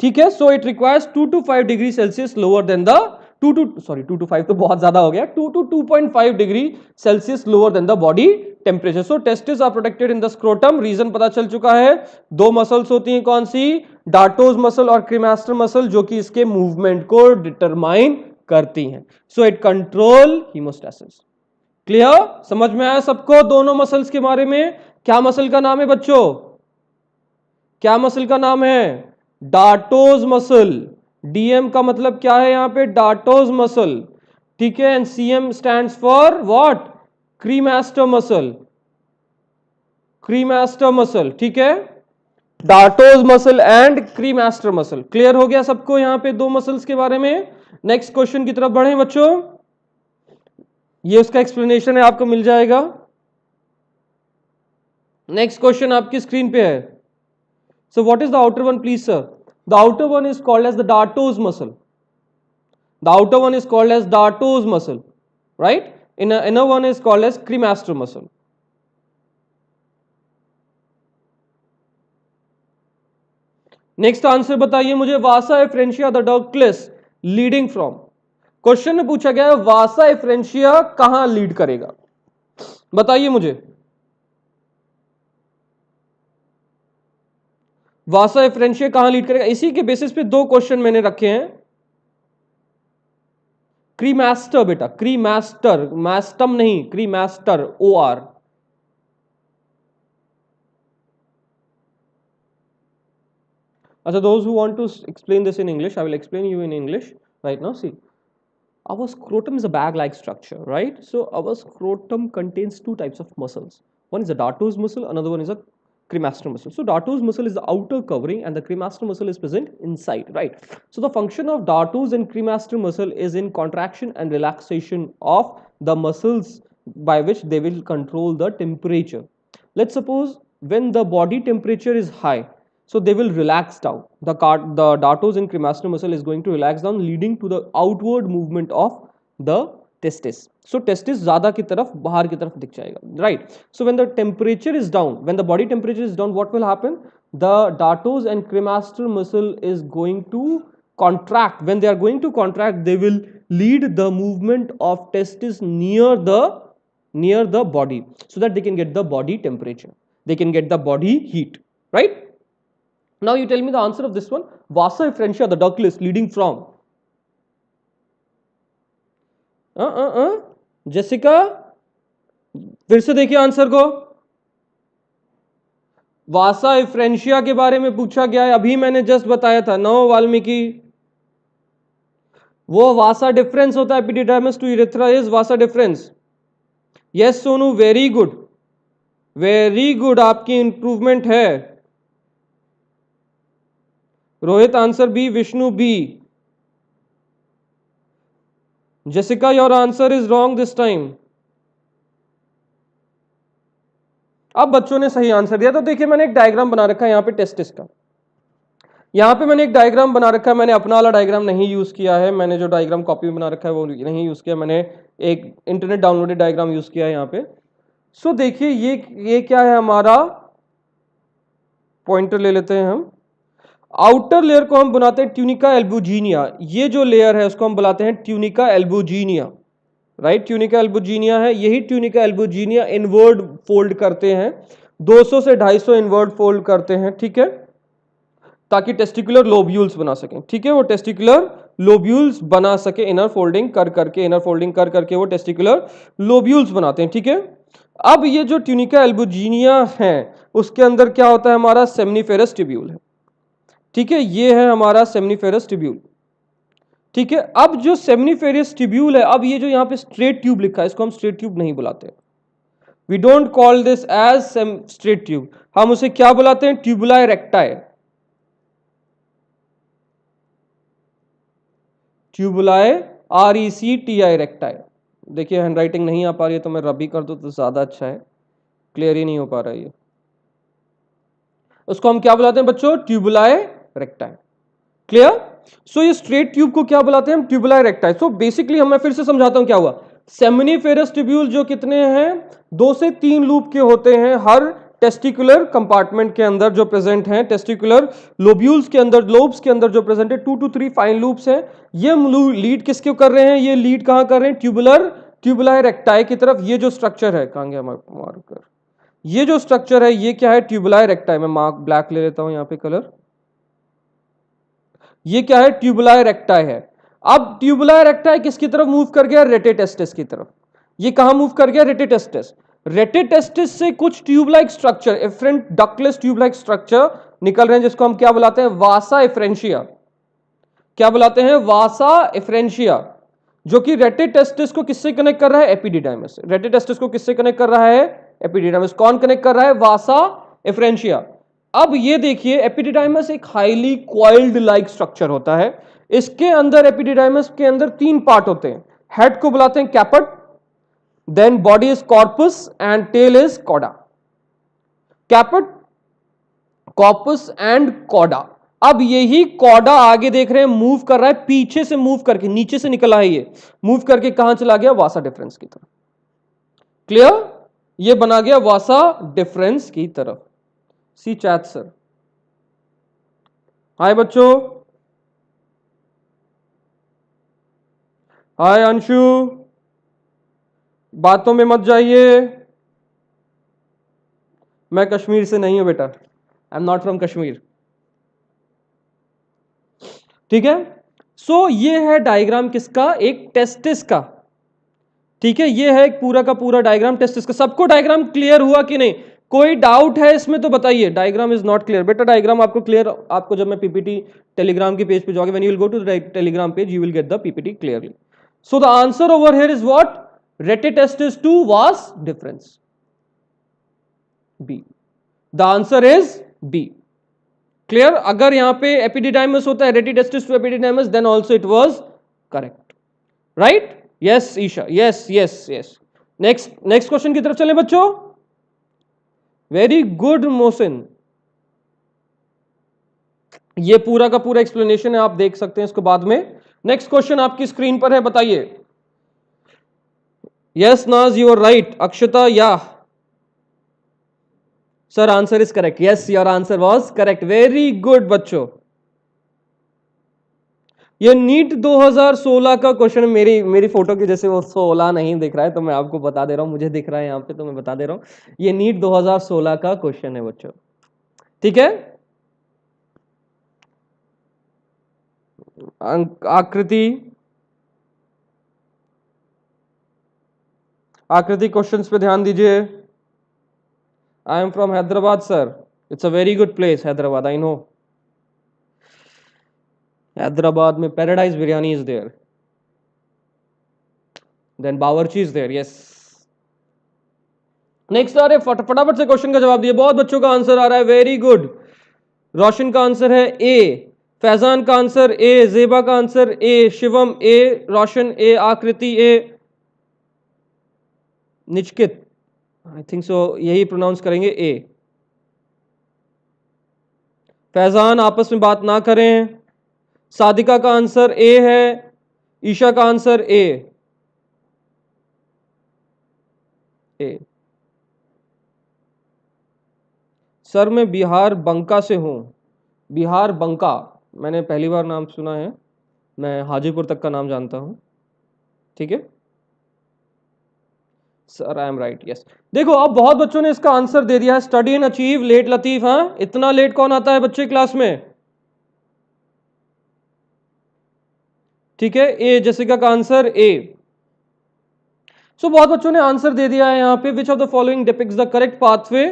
ठीक है। So it requires 2 to 5 degree Celsius lower than the 2 to 5 तो बहुत ज्यादा हो गया, 2 to 2.5 degree Celsius lower than the body temperature. So testis are protected in the scrotum. Reason पता चल चुका है, दो मसल्स होती हैं, कौन सी, डार्टोज मसल और क्रीमास्टर मसल, जो कि इसके मूवमेंट को डिटरमाइन करती हैं। So it control haemostasis. Clear, समझ में आया सबको दोनों मसल्स के बारे में। क्या मसल का नाम है बच्चों, क्या मसल का नाम है, डार्टोज मसल। डीएम का मतलब क्या है यहां पे, डार्टोज मसल, ठीक है। And CM stands for what, cremaster muscle, cremaster muscle, ठीक है। Dartos muscle and cremaster muscle. Clear हो गया सबको यहां पे दो मसल्स के बारे में। नेक्स्ट क्वेश्चन की तरफ बढ़े बच्चों, ये उसका एक्सप्लेनेशन है, आपको मिल जाएगा। नेक्स्ट क्वेश्चन आपकी स्क्रीन पे है। So what is the outer one, please sir? The outer one is called as the dartos muscle. The outer one is called as dartos muscle, right? Inner one is called as cremaster muscle. Next answer बताइए मुझे, vasa efferentia the ductules leading from. Question में पूछा गया है वासा एफ्रेंशिया कहां लीड करेगा, बताइए मुझे। वासा एफ्रेंशिया कहां लीड करेगा, इसी के बेसिस पे दो क्वेश्चन मैंने रखे हैं। क्रीमास्टर बेटा, क्रीमास्टर, मास्टम नहीं, क्रीमास्टर, OR। So those who want to explain this in English, I will explain you in English right now. See, our scrotum is a bag-like structure, right? So our scrotum contains two types of muscles. One is the dartos muscle, another one is a cremaster muscle. So dartos muscle is the outer covering and the cremaster muscle is present inside, right? So the function of dartos and cremaster muscle is in contraction and relaxation of the muscles by which they will control the temperature. Let's suppose when the body temperature is high, so they will relax down. The dartos and cremaster muscle is going to relax down, leading to the outward movement of the testis. So testis ज़्यादा की तरफ, बाहर की तरफ दिख जाएगा, right? So when the temperature is down, when the body temperature is down, what will happen? The dartos and cremaster muscle is going to contract. When they are going to contract, they will lead the movement of testis near the body, so that they can get the body temperature, they can get the body heat, right? Now you tell me the answer of this one. Vasa efferentia, the ductus leading from. Jessica, फिर से देखिए आंसर को। वासा एफ्रेंशिया के बारे में पूछा गया है, अभी मैंने जस्ट बताया था, नो वाल्मीकि। वो वासा डिफरेंस होता है, epididymis to urethra is vasa deferens. Yes Sonu, very good, very good, आपकी इंप्रूवमेंट है। Rohit answer B, Vishnu B. Jessica, your answer is wrong this time. अब बच्चों ने सही आंसर दिया। तो देखिए मैंने एक डायग्राम बना रखा है यहाँ पे टेस्टिस का, यहाँ पे मैंने एक डायग्राम बना रखा है। मैंने अपना वाला डायग्राम नहीं यूज किया है, मैंने जो डायग्राम कॉपी में बना रखा है वो नहीं यूज किया, मैंने एक इंटरनेट डाउनलोडेड डायग्राम यूज किया है यहाँ पे। सो देखिए ये क्या है, हमारा पॉइंटर ले लेते हैं हम। आउटर लेयर को हम बनाते हैं ट्यूनिका एल्बुजिनिया, ये जो लेयर है उसको हम बुलाते हैं tunica albuginea, right? Tunica albuginea है, यही ट्यूनिका एल्बुजिनिया इनवर्ड फोल्ड करते हैं 200 से 250 इनवर्ट फोल्ड करते हैं, ठीक है, ताकि टेस्टिकुलर लोब्यूल्स बना सकें, ठीक है, वो टेस्टिकुलर लोब्यूल्स बना सके, इनर फोल्डिंग कर करके, इनर फोल्डिंग कर करके वो टेस्टिकुलर लोब्यूल्स बनाते हैं, ठीक है। अब ये जो ट्यूनिका एल्बुजिनिया है उसके अंदर क्या होता है, हमारा सेमनीफेरस ट्यूब्यूल है, ठीक है, ये है हमारा सेमनीफेरस ट्यूब्यूल, ठीक है। अब जो सेमनीफेरस ट्यूब्यूल है, अब ये जो यहाँ पे स्ट्रेट ट्यूब लिखा है इसको हम स्ट्रेट ट्यूब नहीं बुलाते, we don't call this as straight tube, हम उसे क्या बुलाते हैं, ट्यूबुलाe रेक्टाe, ट्यूबुलाe RECTI रेक्टाe। देखिए हैंडराइटिंग नहीं आ पा रही है तो मैं रबी कर दूं तो ज्यादा अच्छा है, क्लियर ही नहीं हो पा रहा है ये। उसको हम क्या बुलाते हैं बच्चों, ट्यूबुलाe रेक्टाe, क्लियर। सो ये स्ट्रेट ट्यूब को क्या बुलाते हैं हम, ट्यूबुलाe रेक्टाe। सो बेसिकली हम, मैं फिर से समझाता हूं क्या हुआ। सेमिनिफेरस ट्यूब्यूल जो कितने हैं, 2 से 3 लूप के होते हैं हर टेस्टिकुलर कंपार्टमेंट के अंदर जो प्रेजेंट हैं, टेस्टिकुलर लोब्यूल्स के अंदर, लोब्स के अंदर जो प्रेजेंट है, 2 to 3 फाइन लूप्स हैं। ये लीड किसके कर रहे हैं, ये लीड कहां कर रहे हैं, ट्यूबुलाe रेक्टाe की तरफ। ये जो स्ट्रक्चर है, कहां गया मार्कर, ये जो स्ट्रक्चर है ये क्या है, ट्यूबुलाe रेक्टाe। मैं मार्क ब्लैक ले लेता हूं यहां पे कलर, ये क्या है, ट्यूबुलाe रेक्टाe है। अब ट्यूबुलाe रेक्टाe किसकी तरफ मूव कर गया, रेटेटेस्टिस की तरफ। ये कहां मूव कर गया, रेटेटेस्टिस। रेटेटेस्टिस से कुछ tube like structure, efferent ductless tube like structure निकल रहे हैं, जिसको हम क्या बुलाते हैं, वासा एफ्रेंशिया। क्या बुलाते हैं, वासा एफ्रेंशिया, जो कि रेटेटेस्टिस को किससे कनेक्ट कर रहा है, एपिडिडाइमस से। रेटेटेस्टिस को किससे कनेक्ट कर रहा है, एपिडिडाइमस। कौन कनेक्ट कर रहा है, वासा एफ्रेंशिया। अब ये देखिए, एपिडिडाइमस एक हाईली कॉइल्ड लाइक स्ट्रक्चर होता है। इसके अंदर, एपिडिडाइमस के अंदर 3 पार्ट होते हैं। हेड को बुलाते हैं caput, then body is corpus and tail is cauda. Caput, corpus and cauda. अब यही कॉडा आगे देख रहे हैं मूव कर रहा है, पीछे से मूव करके, नीचे से निकला है ये, मूव करके कहां चला गया, वासा डिफरेंस की तरफ, क्लियर। ये बना गया वासा डिफरेंस की तरफ। सी चैट सर, हाय बच्चों, हाय अंशु, बातों में मत जाइए, मैं कश्मीर से नहीं हूं बेटा, I am not from Kashmir, ठीक है। सो ये है डायग्राम किसका, एक टेस्टिस का, ठीक है। ये है एक पूरा का पूरा डायग्राम टेस्टिस का। सबको डायग्राम क्लियर हुआ कि नहीं, कोई डाउट है इसमें तो बताइए। डायग्राम इज नॉट क्लियर बेटा, डायग्राम आपको क्लियर, आपको जब मैं पीपीटी टेलीग्राम के पेज पे जाओगे, when you will go to the Telegram page you will get the PPT clearly. So the answer over here is what, rete testis to vas deferens, B. The answer is B, clear. अगर यहां पे एपिडिडाइमस होता है, rete testis to epididymis, then also it was correct, right. Yes Isha, yes yes yes. Next next question की तरफ चलें बच्चों। वेरी गुड मोहसिन, ये पूरा का पूरा एक्सप्लेनेशन है, आप देख सकते हैं इसको बाद में। नेक्स्ट क्वेश्चन आपकी स्क्रीन पर है, बताइए। यस नाज, यू आर राइट। अक्षता, या sir answer is correct, yes your answer was correct, very good बच्चों। ये नीट 2016 का क्वेश्चन, मेरी मेरी फोटो की जैसे वो 16 नहीं दिख रहा है तो मैं आपको बता दे रहा हूं, मुझे दिख रहा है यहां पे तो मैं बता दे रहा हूं, ये नीट 2016 का क्वेश्चन है बच्चों, ठीक है। आकृति, आकृति क्वेश्चंस पे ध्यान दीजिए। I am from Hyderabad sir, it's a very good place Hyderabad, I know. Hyderabad में Paradise biryani is there, then Bawarchi is there, yes. Next आ रहे, फटाफट से क्वेश्चन का जवाब दिए, बहुत बच्चों का आंसर आ रहा है, वेरी गुड। रोशन का आंसर है ए, फैजान का आंसर ए, जेबा का आंसर ए, शिवम ए, रोशन ए, आकृति ए, निचकित, आई थिंक सो यही प्रोनाउंस करेंगे ए। फैजान आपस में बात ना करें। सादिका का आंसर ए है, ईशा का आंसर ए, ए। सर मैं बिहार बंका से हूं, बिहार बंका, मैंने पहली बार नाम सुना है, मैं हाजीपुर तक का नाम जानता हूं, ठीक है। Sir I am right, yes. देखो अब बहुत बच्चों ने इसका आंसर दे दिया है, स्टडी एंड अचीव लेट लतीफ। हाँ, इतना लेट कौन आता है बच्चे क्लास में? ठीक है, ए जेसिका का आंसर ए। सो बहुत बच्चों ने आंसर दे दिया है यहां पे, which of the following depicts the correct pathway,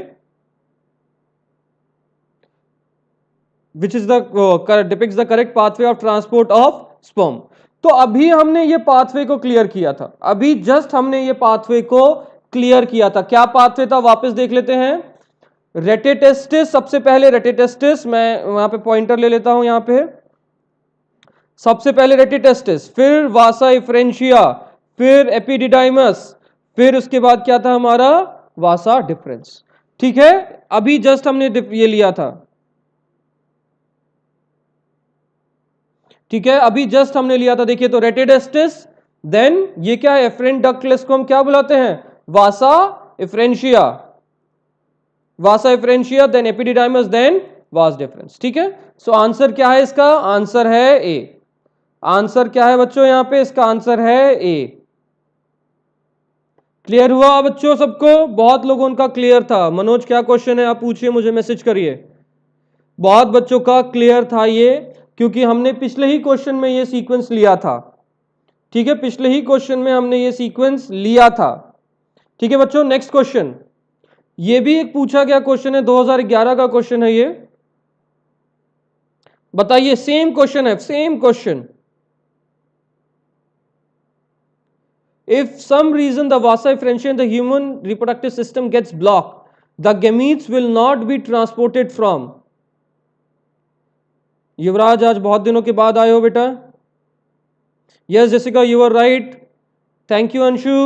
which is the depicts the correct pathway of transport of sperm. तो अभी हमने ये पाथवे को क्लियर किया था, अभी जस्ट हमने ये पाथवे को क्लियर किया था। क्या पाथवे था, वापस देख लेते हैं। रेटिटेस्टिस, सबसे पहले रेटिटेस्टिस, मैं वहां पे पॉइंटर ले लेता हूं यहां पे। सबसे पहले रेटिटेस्टिस, फिर वासा इफ्रेंशिया, फिर एपिडिडाइमस, फिर उसके बाद क्या था हमारा, वासा डिफरेंस। ठीक है, अभी जस्ट हमने ये लिया था। ठीक है, अभी जस्ट हमने लिया था, देखिए तो रेटिडेस्टिस, देन ये क्या है, एफरेंट डक्टलेस को हम क्या बुलाते हैं, vasa efferentia, vasa efferentia, then epididymis, then vas deferens. ठीक है, सो आंसर क्या है इसका, आंसर है ए। आंसर क्या है बच्चों यहां पे, इसका आंसर है ए। क्लियर हुआ बच्चों सबको? बहुत लोगों का क्लियर था। मनोज क्या क्वेश्चन है, आप पूछिए, मुझे मैसेज करिए। बहुत बच्चों का क्लियर था ये, क्योंकि हमने पिछले ही क्वेश्चन में ये सीक्वेंस लिया था। ठीक है, पिछले ही क्वेश्चन में हमने ये सीक्वेंस लिया था। ठीक है बच्चों, नेक्स्ट क्वेश्चन, ये भी एक पूछा गया क्वेश्चन है, 2011 का क्वेश्चन है ये। बताइए, सेम क्वेश्चन है, same question. If some reason the vasa efferentia in the human reproductive system gets blocked, the gametes will not be transported from. Yuvraj, आज बहुत दिनों के बाद आए हो बेटा। Yes Jessica, you are right, thank you Anshu.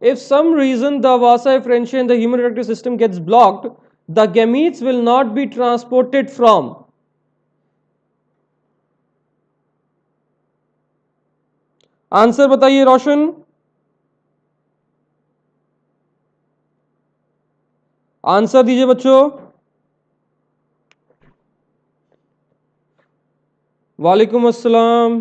If some reason the vasa efferentia in the human reproductive system gets blocked, the gametes will not be transported from. Answer बताइए रोशन, आंसर दीजिए बच्चों। वालेकुम अस्सलाम।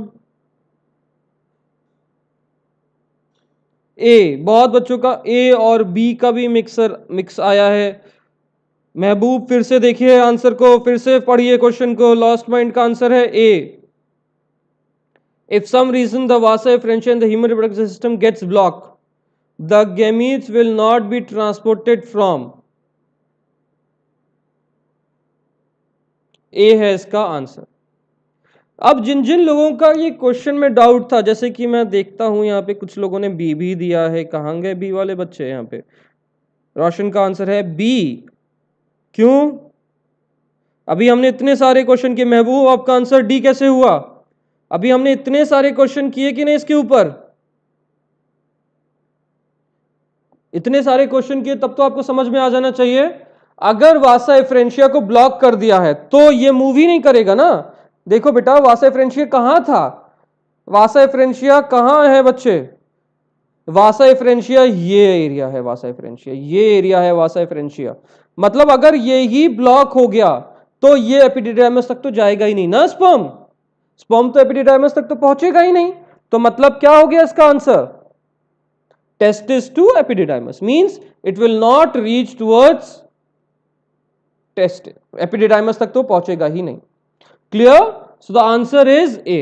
ए, बहुत बच्चों का ए और बी का भी मिक्स आया है। महबूब फिर से देखिए आंसर को, फिर से पढ़िए क्वेश्चन को, लास्ट पॉइंट का आंसर है A. If some reason the vasa efferentia in the human reproductive system gets blocked, the gametes will not be transported from. ए है इसका आंसर। अब जिन जिन लोगों का ये क्वेश्चन में डाउट था, जैसे कि मैं देखता हूं यहाँ पे कुछ लोगों ने बी भी दिया है, कहाँ गए बी वाले बच्चे यहाँ पे? रोशन का आंसर है बी। क्यों? अभी हमने इतने सारे क्वेश्चन किए। महबूब, आपका आंसर डी कैसे हुआ? अभी हमने इतने सारे क्वेश्चन किए कि नहीं इसके ऊपर? इतने सारे क्वेश्चन किए तब तो आपको समझ में आ जाना चाहिए। अगर वासा एफ्रेंशिया को ब्लॉक कर दिया है तो ये मूव ही नहीं करेगा ना। देखो बेटा, वासा एफ्रेंशिया कहां था, वासा एफ्रेंशिया कहां है बच्चे? वासा एफ्रेंशिया ये एरिया है, वासा एफ्रेंशिया ये एरिया है, वासा एफ्रेंशिया। मतलब अगर ये ही ब्लॉक हो गया तो ये एपिडिडाइमस तक तो जाएगा ही नहीं ना स्पर्म। स्पर्म तो एपिडिडाइमस तक तो पहुंचेगा ही नहीं। तो मतलब क्या हो गया इसका answer? testis to epididymis, means it will not reach towards testis, epididymis तक तो पहुंचेगा ही नहीं। Clear? So the answer is a.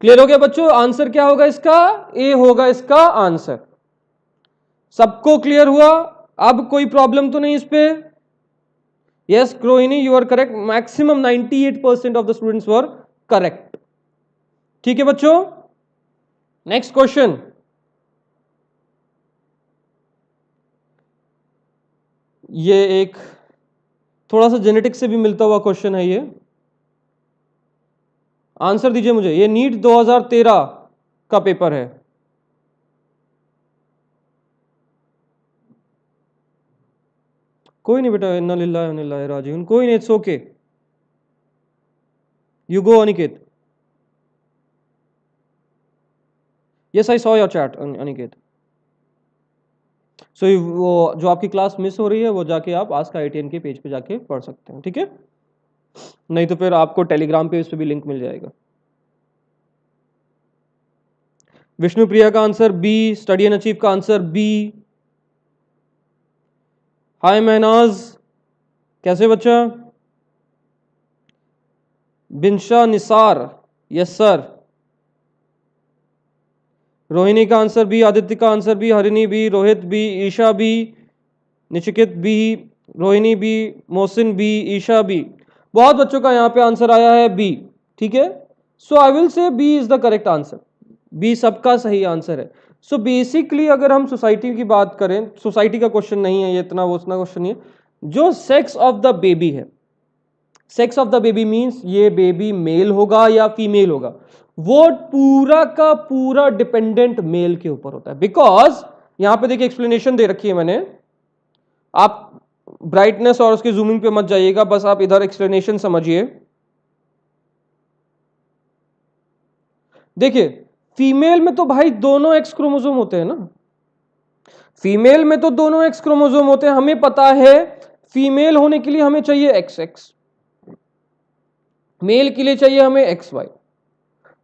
Clear हो गया बच्चों? आंसर क्या होगा इसका? ए होगा इसका आंसर। सबको क्लियर हुआ? अब कोई प्रॉब्लम तो नहीं इस पे? Yes Rohini, you are correct, maximum 98% of the students were correct. ठीक है बच्चों, नेक्स्ट क्वेश्चन। ये एक थोड़ा सा जेनेटिक्स से भी मिलता हुआ क्वेश्चन है ये। आंसर दीजिए मुझे, ये नीट 2013 का पेपर है। कोई नहीं बेटा, इन्ना लिल्लाहि व इन्ना इलैहि राजिऊन, कोई नहीं, it's okay, you go Aniket. Yes I saw your chat Aniket. So वो जो आपकी क्लास मिस हो रही है वो जाके आप आस्क IITN के पेज पे जाके पढ़ सकते हैं। ठीक है, नहीं तो फिर आपको टेलीग्राम पे इस पे भी लिंक मिल जाएगा। विष्णुप्रिया का answer B, study and achieve का आंसर बी। हाय महनाज, कैसे बच्चा? Binsha Nisar, yes sir. रोहिणी का आंसर बी, आदित्य का answer B, Harini B, Rohit B, Isha B, Nachiket B, Rohini B, Mohsin B, Isha B. बहुत बच्चों का यहां पे आंसर आया है बी। ठीक है, so I will say B is the correct answer. B सबका सही आंसर है। सो बेसिकली अगर हम सोसाइटी की बात करें, सोसाइटी का क्वेश्चन नहीं है ये, इतना वो उतना क्वेश्चन नहीं है। जो सेक्स ऑफ द बेबी है, sex of the baby means ये बेबी मेल होगा या फीमेल होगा, वो पूरा का पूरा डिपेंडेंट मेल के ऊपर होता है। बिकॉज यहां पे देखिए एक्सप्लेनेशन दे रखी है मैंने, आप ब्राइटनेस और उसके जूमिंग पे मत जाइएगा, बस आप इधर एक्सप्लेनेशन समझिए। देखिए फीमेल में तो भाई दोनों एक्स क्रोमोसोम होते हैं ना, फीमेल में तो दोनों एक्स क्रोमोसोम होते हैं। हमें पता है फीमेल होने के लिए हमें चाहिए एक्स एक्स, मेल के लिए चाहिए हमें एक्स वाई।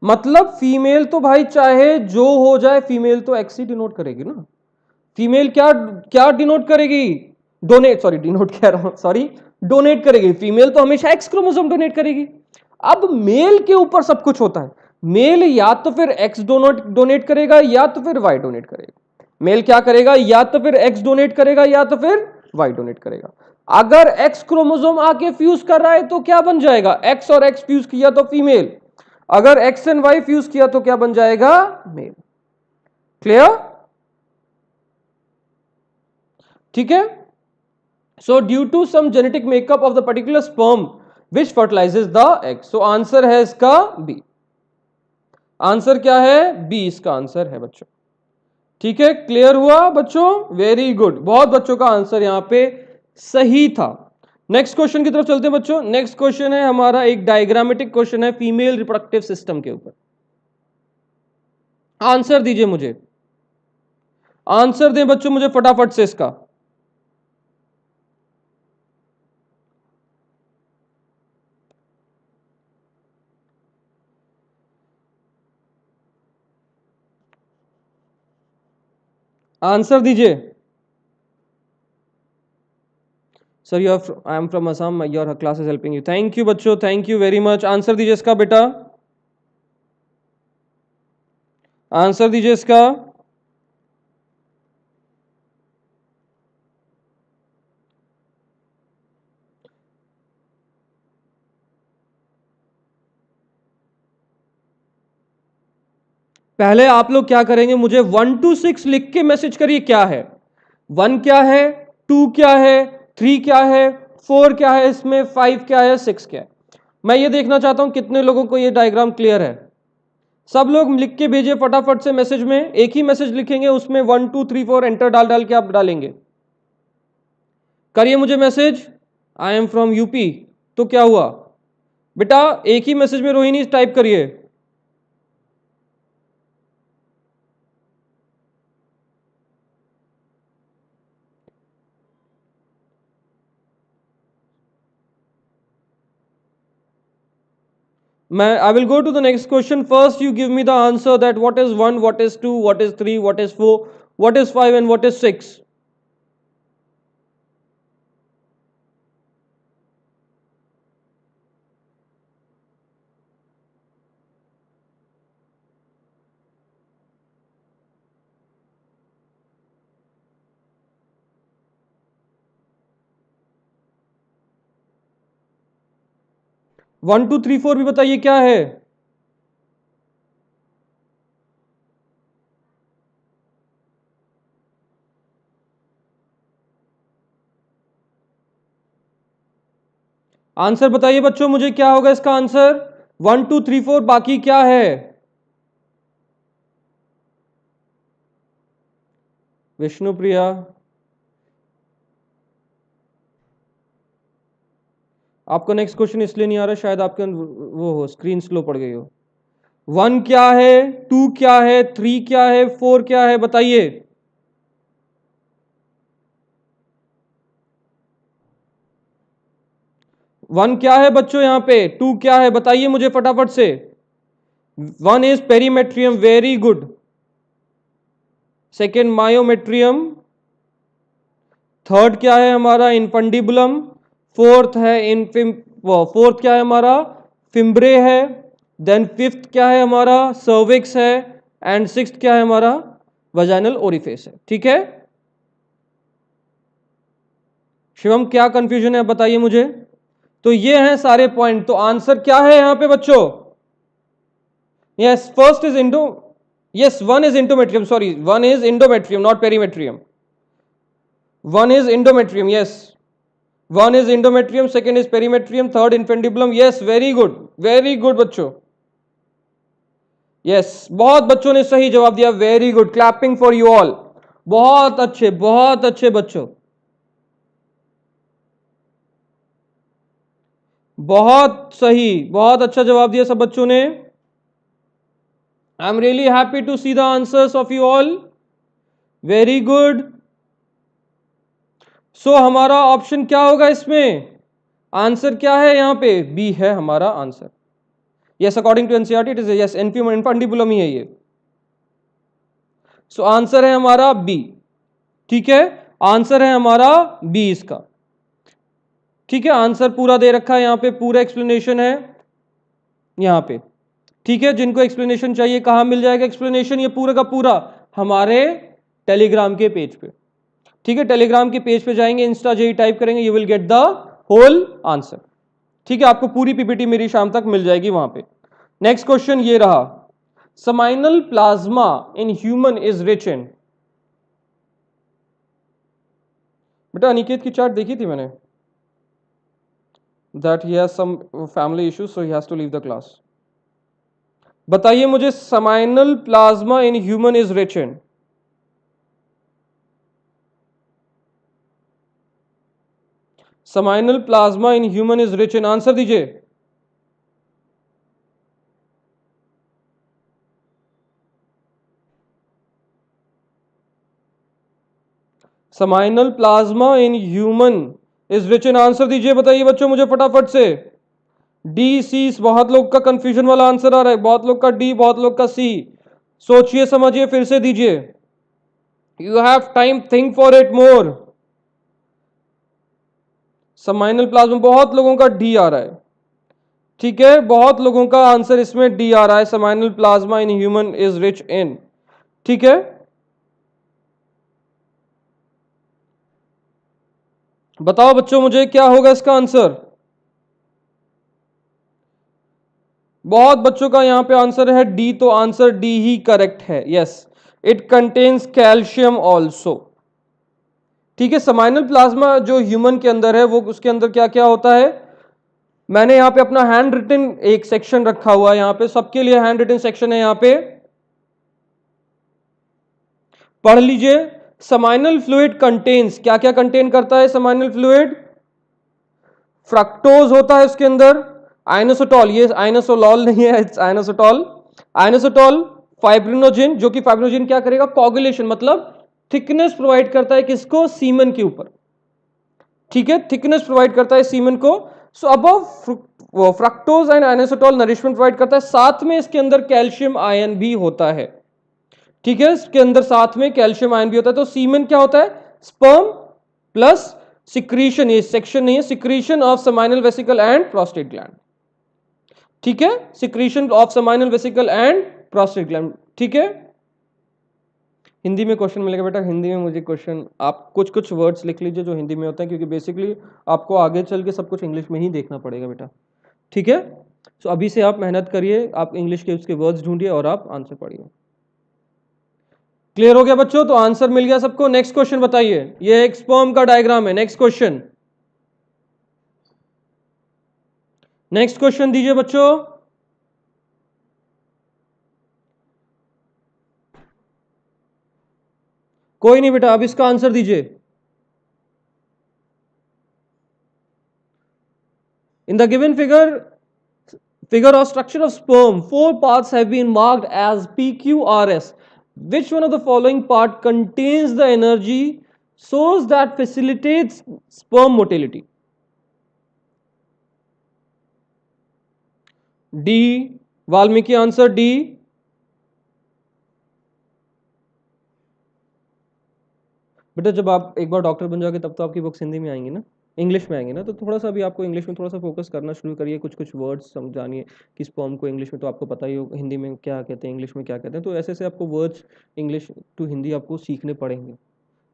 मतलब फीमेल तो भाई चाहे जो हो जाए, फीमेल तो एक्स ही डिनोट करेगी ना। फीमेल क्या क्या डिनोट करेगी? डोनेट, सॉरी डिनोट कह रहा हूं, सॉरी डोनेट करेगी। फीमेल तो हमेशा एक्स क्रोमोसोम डोनेट करेगी। अब मेल के ऊपर सब कुछ होता है। मेल या तो फिर एक्स डोनेट करेगा या तो फिर वाई डोनेट करेगा। मेल क्या करेगा? या तो फिर एक्स डोनेट करेगा या तो फिर वाई डोनेट करेगा। अगर एक्स क्रोमोसोम आके फ्यूज कर रहा है तो क्या बन जाएगा? एक्स और एक्स फ्यूज किया तो फीमेल, अगर एक्स एंड वाई फ्यूज किया तो क्या बन जाएगा? मेल। क्लियर? ठीक है। So due to some genetic makeup of the particular sperm which fertilizes the egg. So answer है इसका बी। आंसर क्या है? बी इसका आंसर है बच्चों। ठीक है, क्लियर हुआ बच्चों? वेरी गुड, बहुत बच्चों का आंसर यहां पे सही था। नेक्स्ट क्वेश्चन की तरफ चलते हैं बच्चों। नेक्स्ट क्वेश्चन है हमारा एक डायग्रामेटिक क्वेश्चन है फीमेल रिप्रोडक्टिव सिस्टम के ऊपर। आंसर दीजिए मुझे, आंसर दें बच्चों मुझे फटाफट से इसका। आंसर दीजिए। Sir you I am from Assam, your class is helping you. Thank you बच्चों, thank you very much. Answer दीजिए इसका बेटा, आंसर दीजिए इसका। पहले आप लोग क्या करेंगे, मुझे 1 to 6 लिख के मैसेज करिए क्या है। 1 क्या है, 2 क्या है, 3 क्या है, 4 क्या है, इसमें 5 क्या है, 6 क्या है। मैं ये देखना चाहता हूं कितने लोगों को ये डायग्राम क्लियर है। सब लोग लिख के भेजिए फटाफट से मैसेज में। एक ही मैसेज लिखेंगे, उसमें 1 2 3 4 एंटर डाल डाल के आप डालेंगे। करिए मुझे message, I am from UP. तो क्या हुआ बेटा? एक ही मैसेज में रोहिणी टाइप करिए। मैं I will go to the next question. First you give me the answer that what is 1, what is 2, what is 3, what is 4, what is 5 and what is 6। 1 2 3 4 भी बताइए क्या है। आंसर बताइए बच्चों मुझे, क्या होगा इसका आंसर? 1 2 3 4 बाकी क्या है? विष्णुप्रिया, आपका नेक्स्ट क्वेश्चन इसलिए नहीं आ रहा, शायद आपके वो हो स्क्रीन स्लो पड़ गई हो। 1 क्या है, 2 क्या है, 3 क्या है, 4 क्या है, बताइए। 1 क्या है बच्चों यहां पे, 2 क्या है बताइए मुझे फटाफट से। 1 is perimetrium, very good. Second myometrium, third क्या है हमारा इनफंडिबुलम, फोर्थ है फोर्थ क्या है हमारा फिम्ब्रे है, देन फिफ्थ क्या है हमारा सर्विक्स है, एंड सिक्स्थ क्या है हमारा वजाइनल ओरिफेस है। ठीक है शिवम, क्या कंफ्यूजन है बताइए मुझे। तो ये हैं सारे पॉइंट, तो आंसर क्या है यहां पे बच्चों? Yes, first is endo, yes one is endometrium, sorry one is endometrium not perimetrium, one is endometrium, yes one is endometrium, second is perimetrium, third infundibulum, yes very good बच्चों, यस बहुत बच्चों ने सही जवाब दिया, very good, clapping for you all, बहुत अच्छे बच्चों, बहुत सही, बहुत अच्छा जवाब दिया सब बच्चों ने। I am really happy to see the answers of you all, very good. So हमारा ऑप्शन क्या होगा इसमें, आंसर क्या है यहां पे, बी है हमारा answer. Yes according to NCERT it is yes infundibulum ही है ये। सो आंसर है हमारा बी। ठीक है, आंसर है हमारा बी इसका। ठीक है, आंसर पूरा दे रखा है यहां पे, पूरा एक्सप्लेनेशन है यहां पे। ठीक है, जिनको एक्सप्लेनेशन चाहिए कहां मिल जाएगा एक्सप्लेनेशन, ये पूरा का पूरा हमारे टेलीग्राम के पेज पे। ठीक है, टेलीग्राम के पेज पे जाएंगे, इंस्टा जेई टाइप करेंगे, you will get the whole answer. ठीक है, आपको पूरी पीपीटी मेरी शाम तक मिल जाएगी वहां पे। नेक्स्ट क्वेश्चन ये रहा, seminal plasma in human is rich in. बेटा अनिकेत की चार्ट देखी थी मैंने, that he has some family issues so he has to leave the class. बताइए मुझे, seminal plasma in human is rich in, seminal plasma in human is rich in, answer दीजिए। Seminal plasma in human is rich in, answer दीजिए, बताइए बच्चों मुझे फटाफट से। डी सी, बहुत लोग का कंफ्यूजन वाला आंसर आ रहा है, बहुत लोग का डी, बहुत लोग का सी। सोचिए समझिए फिर से दीजिए, you have time, think for it more. Seminal plasma, बहुत लोगों का डी आ रहा है। ठीक है, बहुत लोगों का आंसर इसमें डी आ रहा है, seminal plasma in human is rich इन। ठीक है, बताओ बच्चों मुझे क्या होगा इसका आंसर। बहुत बच्चों का यहां पे आंसर है डी, तो आंसर डी ही करेक्ट है। Yes, it contains calcium also. ठीक है, समाइनल प्लाज्मा जो ह्यूमन के अंदर है वो उसके अंदर क्या क्या होता है, मैंने यहां पे अपना हैंड रिटन एक सेक्शन रखा हुआ है, यहां पे सबके लिए हैंड रिटन सेक्शन है, यहां पे पढ़ लीजिए। समाइनल फ्लूइड कंटेन्स, क्या क्या कंटेन करता है समाइनल फ्लूइड, फ्रक्टोज होता है उसके अंदर, आइनोसोटॉल, ये आइनोसोलॉल नहीं है, इट्स आइनोसोटॉल, आइनोसोटॉल, फाइब्रिनोजिन, जो कि फाइब्रिनोजिन क्या करेगा, कोगुलेशन मतलब थिकनेस प्रोवाइड करता है किसको, सीमन के ऊपर। ठीक है, थिकनेस प्रोवाइड करता है सीमन को। So above fructose and inositol nourishment provide करता है, साथ में इसके अंदर कैल्शियम आयन भी होता है। ठीक है, इसके अंदर साथ में कैल्शियम आयन भी होता है। तो सीमन क्या होता है, स्पर्म प्लस सिक्रीशन, ये सेक्शन नहीं है, secretion of seminal vesicle and prostate gland. ठीक है, secretion of seminal vesicle and prostate gland. ठीक है, हिंदी में क्वेश्चन मिलेगा बेटा, हिंदी में मुझे क्वेश्चन, आप कुछ कुछ वर्ड्स लिख लीजिए जो हिंदी में होते हैं, क्योंकि बेसिकली आपको आगे चल के सब कुछ इंग्लिश में ही देखना पड़ेगा बेटा। ठीक है, तो अभी से आप मेहनत करिए, आप इंग्लिश के उसके वर्ड्स ढूंढिए और आप आंसर पढ़िए। क्लियर हो गया बच्चों, तो आंसर मिल गया सबको। नेक्स्ट क्वेश्चन बताइए, ये एक स्पर्म का डायग्राम है। नेक्स्ट क्वेश्चन, नेक्स्ट क्वेश्चन दीजिए बच्चों। कोई नहीं बेटा, अब इसका आंसर दीजिए। In the given figure of structure of sperm, four parts have been marked as PQRS. Which one of the following part contains the energy source that facilitates sperm motility? D. Valmiki answer D. बेटा जब आप एक बार डॉक्टर बन जाओगे तब तो आपकी बुक्स हिंदी में आएंगी ना, इंग्लिश में आएंगी ना, तो थोड़ा सा भी आपको इंग्लिश में थोड़ा सा फोकस करना शुरू करिए, कुछ कुछ वर्ड्स समझानिए कि स्पर्म को इंग्लिश में तो आपको पता ही हो हिंदी में क्या कहते हैं, इंग्लिश में क्या कहते हैं, तो ऐसे ऐसे आपको वर्ड्स इंग्लिश टू हिंदी आपको सीखने पड़ेंगे,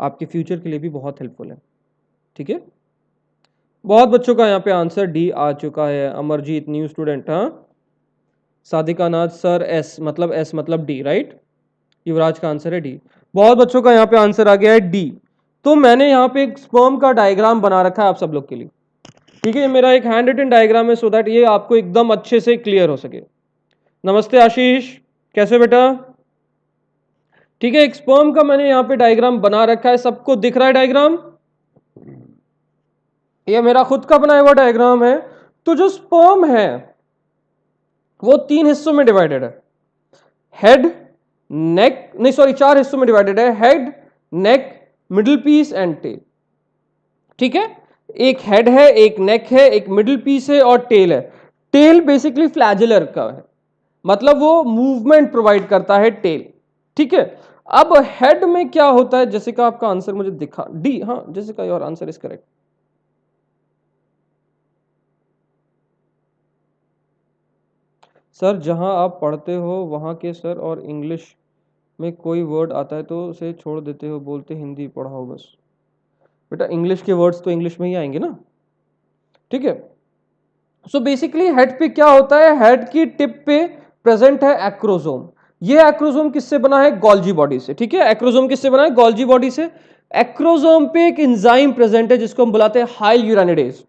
आपके फ्यूचर के लिए भी बहुत हेल्पफुल है। ठीक है, बहुत बच्चों का यहाँ पे आंसर डी आ चुका है। अमरजीत न्यू स्टूडेंट, हाँ। सादिका नाथ सर एस मतलब डी, राइट। युवराज का आंसर है डी। बहुत बच्चों का यहाँ पे आंसर आ गया है डी। तो मैंने यहाँ पे एक स्पर्म का डायग्राम बना रखा है आप सब लोग के लिए। ठीक है, ये मेरा एक हैंड रिटन डायग्राम है सो दैट ये आपको एकदम अच्छे से क्लियर हो सके। नमस्ते आशीष, कैसे बेटा? ठीक है, एक स्पर्म का मैंने यहाँ पे डायग्राम बना रखा है, सबको दिख रहा है डायग्राम? ये मेरा खुद का बनाया हुआ डायग्राम है। तो जो स्पर्म है वो 3 हिस्सों में डिवाइडेड है, हेड, नेक, नहीं सॉरी 4 हिस्सों में डिवाइडेड है, head, neck, middle piece and tail. ठीक है, एक हेड है, एक नेक है, एक मिडिल पीस है और टेल है। टेल बेसिकली फ्लैजिलर का है, मतलब वो मूवमेंट प्रोवाइड करता है टेल। ठीक है, अब हेड में क्या होता है? जैसिका आपका आंसर मुझे दिखा, डी, हाँ Jessica your answer is correct. Sir जहां आप पढ़ते हो वहां के सर और इंग्लिश में कोई वर्ड आता है तो उसे छोड़ देते हो, बोलते हिंदी पढ़ाओ बस। बेटा इंग्लिश के वर्ड्स तो इंग्लिश में ही आएंगे ना। ठीक है, सो बेसिकली हेड पे क्या होता है? हेड की टिप पे प्रेजेंट है एक्रोसोम। ये एक्रोसोम किससे बना है? गोल्जी बॉडी से। ठीक है, एक्रोसोम किससे बना है? गोल्जी बॉडी से। एक्रोसोम पे एक एंजाइम प्रेजेंट है जिसको हम बुलाते हैं हाइल यूरानिडेज।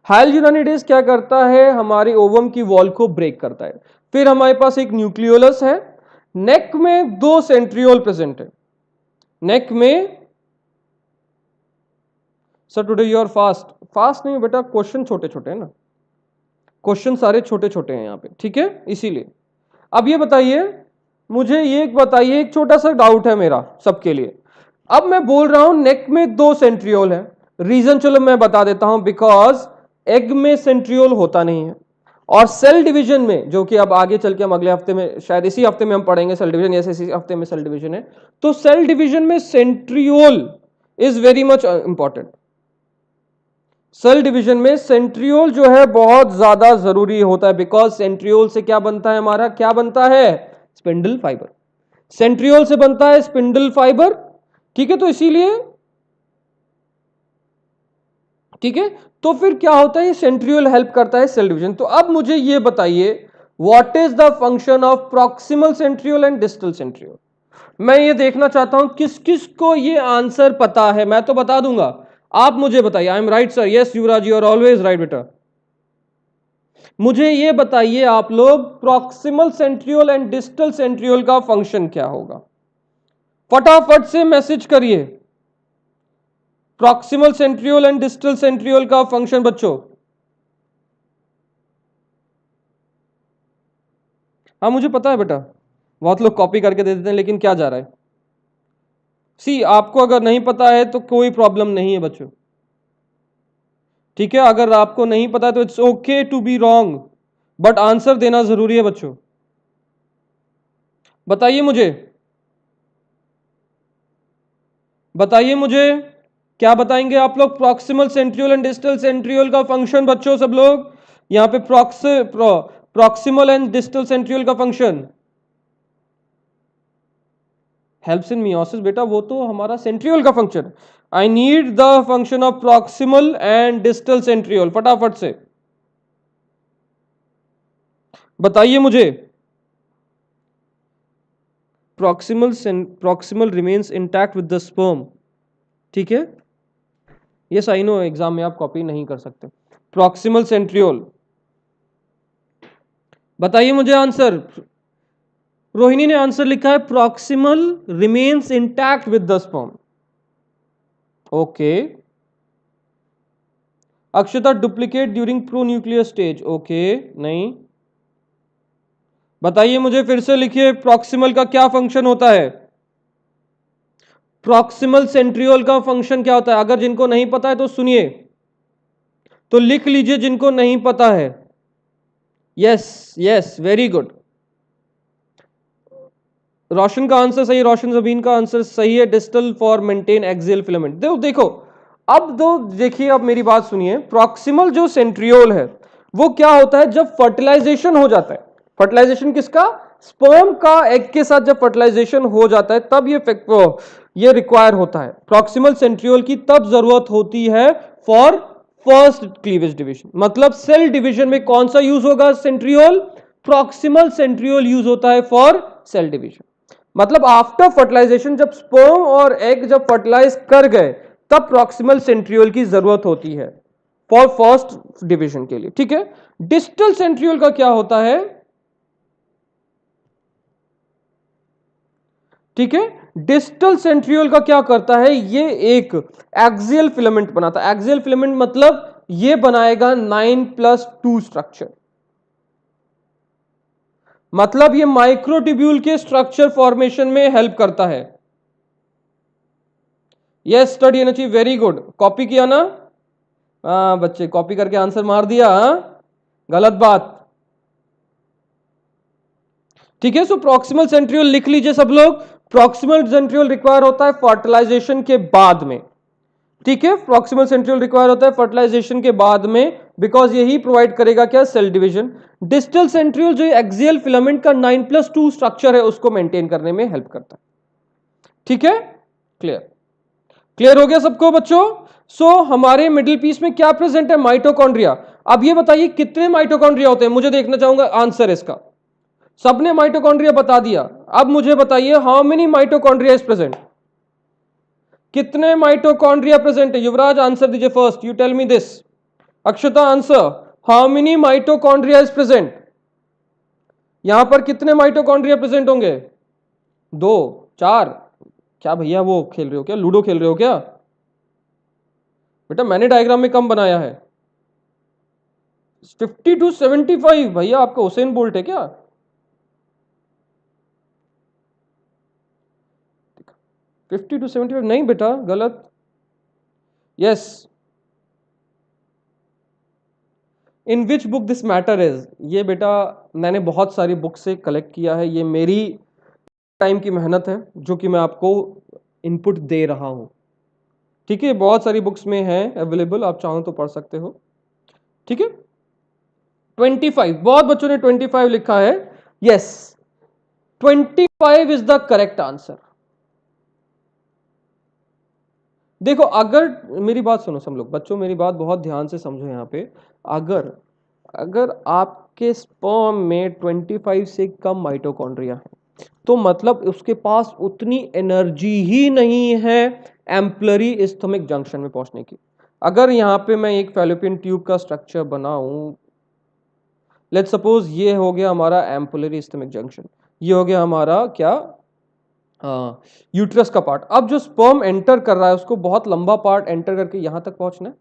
हाइल यूरानिडेज क्या करता है? हमारे ओवम की वॉल को ब्रेक करता है। फिर हमारे पास एक न्यूक्लियोलस है। नेक में 2 सेंट्रियोल प्रेजेंट है। नेक में, sir today you are fast. Fast नहीं बेटा, क्वेश्चन छोटे छोटे हैं ना, क्वेश्चन सारे छोटे छोटे हैं यहाँ पे। ठीक है, इसीलिए। अब ये बताइए, मुझे ये बताइए, एक छोटा सा डाउट है मेरा सबके लिए। अब मैं बोल रहा हूं नेक में 2 सेंट्रियोल है, रीजन चलो मैं बता देता हूं, बिकॉज एग में सेंट्रियोल होता नहीं है। और सेल डिवीजन में, जो कि अब आगे चल के हम अगले हफ्ते में, शायद इसी हफ्ते में हम पढ़ेंगे सेल डिवीजन, जैसे इसी हफ्ते में सेल डिवीजन है, तो सेल डिवीजन में centriole is very much important. Cell division में सेंट्रियोल जो है बहुत ज्यादा जरूरी होता है, बिकॉज सेंट्रियोल से क्या बनता है? हमारा क्या बनता है? Spindle fibre. सेंट्रियोल से बनता है स्पिंडल फाइबर। ठीक है, तो इसीलिए, ठीक है, तो फिर क्या होता है? सेंट्रियोल हेल्प करता है सेल डिवीजन। तो अब मुझे ये बताइए, what is the function of proximal centriole and distal centriole? मैं ये देखना चाहता हूं किस किस को ये आंसर पता है। मैं तो बता दूंगा, आप मुझे बताइए। I am right sir, yes Yuvraj you are always right बेटा। मुझे ये बताइए आप लोग, proximal centriole and distal centriole का फंक्शन क्या होगा? फटाफट से मैसेज करिए। Proximal centriole and distal centriole का फंक्शन बच्चों। हाँ मुझे पता है बेटा, बहुत लोग कॉपी करके दे देते हैं, लेकिन क्या जा रहा है? सी, आपको अगर नहीं पता है तो कोई प्रॉब्लम नहीं है बच्चों। ठीक है, अगर आपको नहीं पता है तो it's okay to be wrong, but answer देना जरूरी है बच्चों। बताइए मुझे, बताइए मुझे, क्या बताएंगे आप लोग? Proximal centriole and distal centriole का फंक्शन बच्चों, सब लोग यहां पे प्रॉक्सिमल एंड डिस्टल सेंट्रियोल का फंक्शन। हेल्प्स इन मियोसिस बेटा, वो तो हमारा सेंट्रियोल का function. I need the function of proximal and distal centriole, फटाफट से बताइए मुझे। Proximal remains intact with the sperm. ठीक है, ये सही नो, एग्जाम में आप कॉपी नहीं कर सकते। प्रॉक्सिमल सेंट्रियोल, बताइए मुझे आंसर। रोहिणी ने आंसर लिखा है proximal remains intact with the sperm. Okay. Akshata duplicate during pronuclear stage. Okay, नहीं। बताइए मुझे, फिर से लिखिए, प्रॉक्सिमल का क्या फंक्शन होता है? प्रॉक्सिमल सेंट्रियोल का फंक्शन क्या होता है? अगर जिनको नहीं पता है तो सुनिए, तो लिख लीजिए जिनको नहीं पता है। Yes yes, very good. Roshan का आंसर सही है, रोशन जबीन का आंसर सही है, distal for maintain axial filament. देखो अब दो, देखिए अब मेरी बात सुनिए, प्रॉक्सिमल जो सेंट्रियोल है वो क्या होता है, जब फर्टिलाइजेशन हो जाता है, फर्टिलाइजेशन किसका, स्पर्म का एग के साथ जब फर्टिलाइजेशन हो जाता है तब ये रिक्वायर होता है, प्रॉक्सिमल सेंट्रियोल की तब जरूरत होती है फॉर फर्स्ट क्लीवेज डिवीजन। मतलब सेल डिवीजन में कौन सा यूज होगा सेंट्रियोल, प्रॉक्सिमल सेंट्रियोल यूज होता है फॉर सेल डिवीजन। मतलब आफ्टर फर्टिलाइजेशन जब स्पर्म और एग जब फर्टिलाइज कर गए तब प्रॉक्सिमल सेंट्रियोल की जरूरत होती है फॉर फर्स्ट डिवीजन के लिए, ठीक है। डिस्टल सेंट्रियोल का क्या होता है, ठीक है, डिस्टल सेंट्रियोल का क्या करता है, ये एक एक्सियल फिलामेंट बनाता है। एक्सियल फिलामेंट मतलब ये बनाएगा 9+2 स्ट्रक्चर, मतलब ये माइक्रोट्यूब्यूल के स्ट्रक्चर फॉर्मेशन में हेल्प करता है। Yes study energy, very good, copy किया ना, हाँ बच्चे कॉपी करके आंसर मार दिया, हाँ? गलत बात, ठीक है। सो प्रॉक्सिमल सेंट्रियोल लिख लीजिए सब लोग, प्रॉक्सिमल सेंट्रियोल रिक्वायर होता है फर्टिलाइजेशन के बाद में, ठीक है, प्रॉक्सिमल सेंट्रियोल रिक्वायर होता है फर्टिलाइजेशन के बाद में, बिकॉज यही प्रोवाइड करेगा क्या, सेल डिवीजन। डिस्टल सेंट्रियोल जो एक्सियल फिलामेंट का 9+2 स्ट्रक्चर है उसको मेंटेन करने में हेल्प करता है, ठीक है, क्लियर, क्लियर हो गया सबको बच्चों। सो हमारे मिडिल पीस में क्या प्रेजेंट है, माइटोकॉन्ड्रिया। अब ये बताइए कितने माइटोकॉन्ड्रिया होते हैं, मुझे देखना चाहूंगा आंसर इसका। सबने माइटोकॉन्ड्रिया बता दिया, अब मुझे बताइए how many mitochondria is present, कितने माइटोकॉन्ड्रिया प्रेजेंट है, युवराज आंसर दीजिए first, you tell me this. Akshata answer, how many mitochondria is present, यहां पर कितने माइटोकॉन्ड्रिया प्रेजेंट होंगे, दो, चार, क्या भैया वो खेल रहे हो क्या, लूडो खेल रहे हो क्या बेटा, मैंने डायग्राम में कम बनाया है, 50 to 75, भैया आपका हुसैन बोल्ट है क्या, 50 to 75 नहीं बेटा, गलत, yes, in which book this matter is, ये बेटा मैंने बहुत सारी बुक से कलेक्ट किया है, ये मेरी टाइम की मेहनत है जो कि मैं आपको इनपुट दे रहा हूं, ठीक है, बहुत सारी बुक्स में है अवेलेबल, आप चाहो तो पढ़ सकते हो, ठीक है। 25, बहुत बच्चों ने 25 लिखा है, yes, 25 is the correct answer. देखो अगर, मेरी बात सुनो सब लोग, बच्चों मेरी बात बहुत ध्यान से समझो यहाँ पे, अगर अगर आपके स्पर्म में 25 से कम माइटोकॉन्ड्रिया है तो मतलब उसके पास उतनी एनर्जी ही नहीं है एम्पलरी इस्थमिक जंक्शन में पहुंचने की। अगर यहाँ पे मैं एक फैलोपियन ट्यूब का स्ट्रक्चर बनाऊं, लेट्स सपोज ये हो गया हमारा एम्पुलरी इस्थमिक जंक्शन, ये हो गया हमारा क्या, यूट्रस का पार्ट। अब जो स्पर्म एंटर कर रहा है उसको बहुत लंबा पार्ट एंटर करके यहां तक पहुंचना है,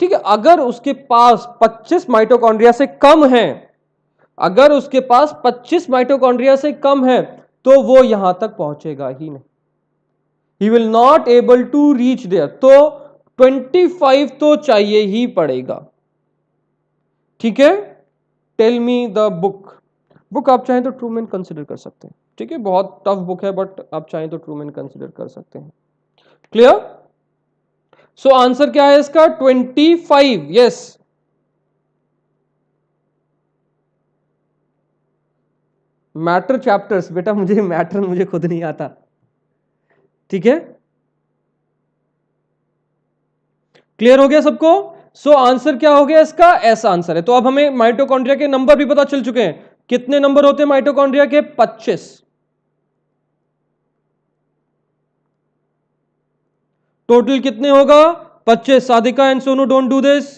ठीक है। अगर उसके पास 25 माइटोकॉन्ड्रिया से कम है, अगर उसके पास 25 माइटोकॉन्ड्रिया से कम है तो वो यहां तक पहुंचेगा ही नहीं, he will not able to reach there, तो 25 तो चाहिए ही पड़ेगा, ठीक है। Tell me the book, book आप चाहें तो ट्रूमैन कंसिडर कर सकते हैं, ठीक है, बहुत टफ बुक है बट आप चाहें तो ट्रूमैन कंसिडर कर सकते हैं, क्लियर। सो आंसर क्या है इसका, 25, यस। मैटर चैप्टर्स, बेटा मुझे मैटर मुझे खुद नहीं आता, ठीक है, क्लियर हो गया सबको। सो आंसर क्या हो गया इसका, ऐसा आंसर है। तो अब हमें माइटोकॉन्ड्रिया के नंबर भी पता चल चुके हैं, कितने नंबर होते हैं माइटोकॉन्ड्रिया के, 25, टोटल कितने होगा, 25। Sadhika and Sonu don't do this,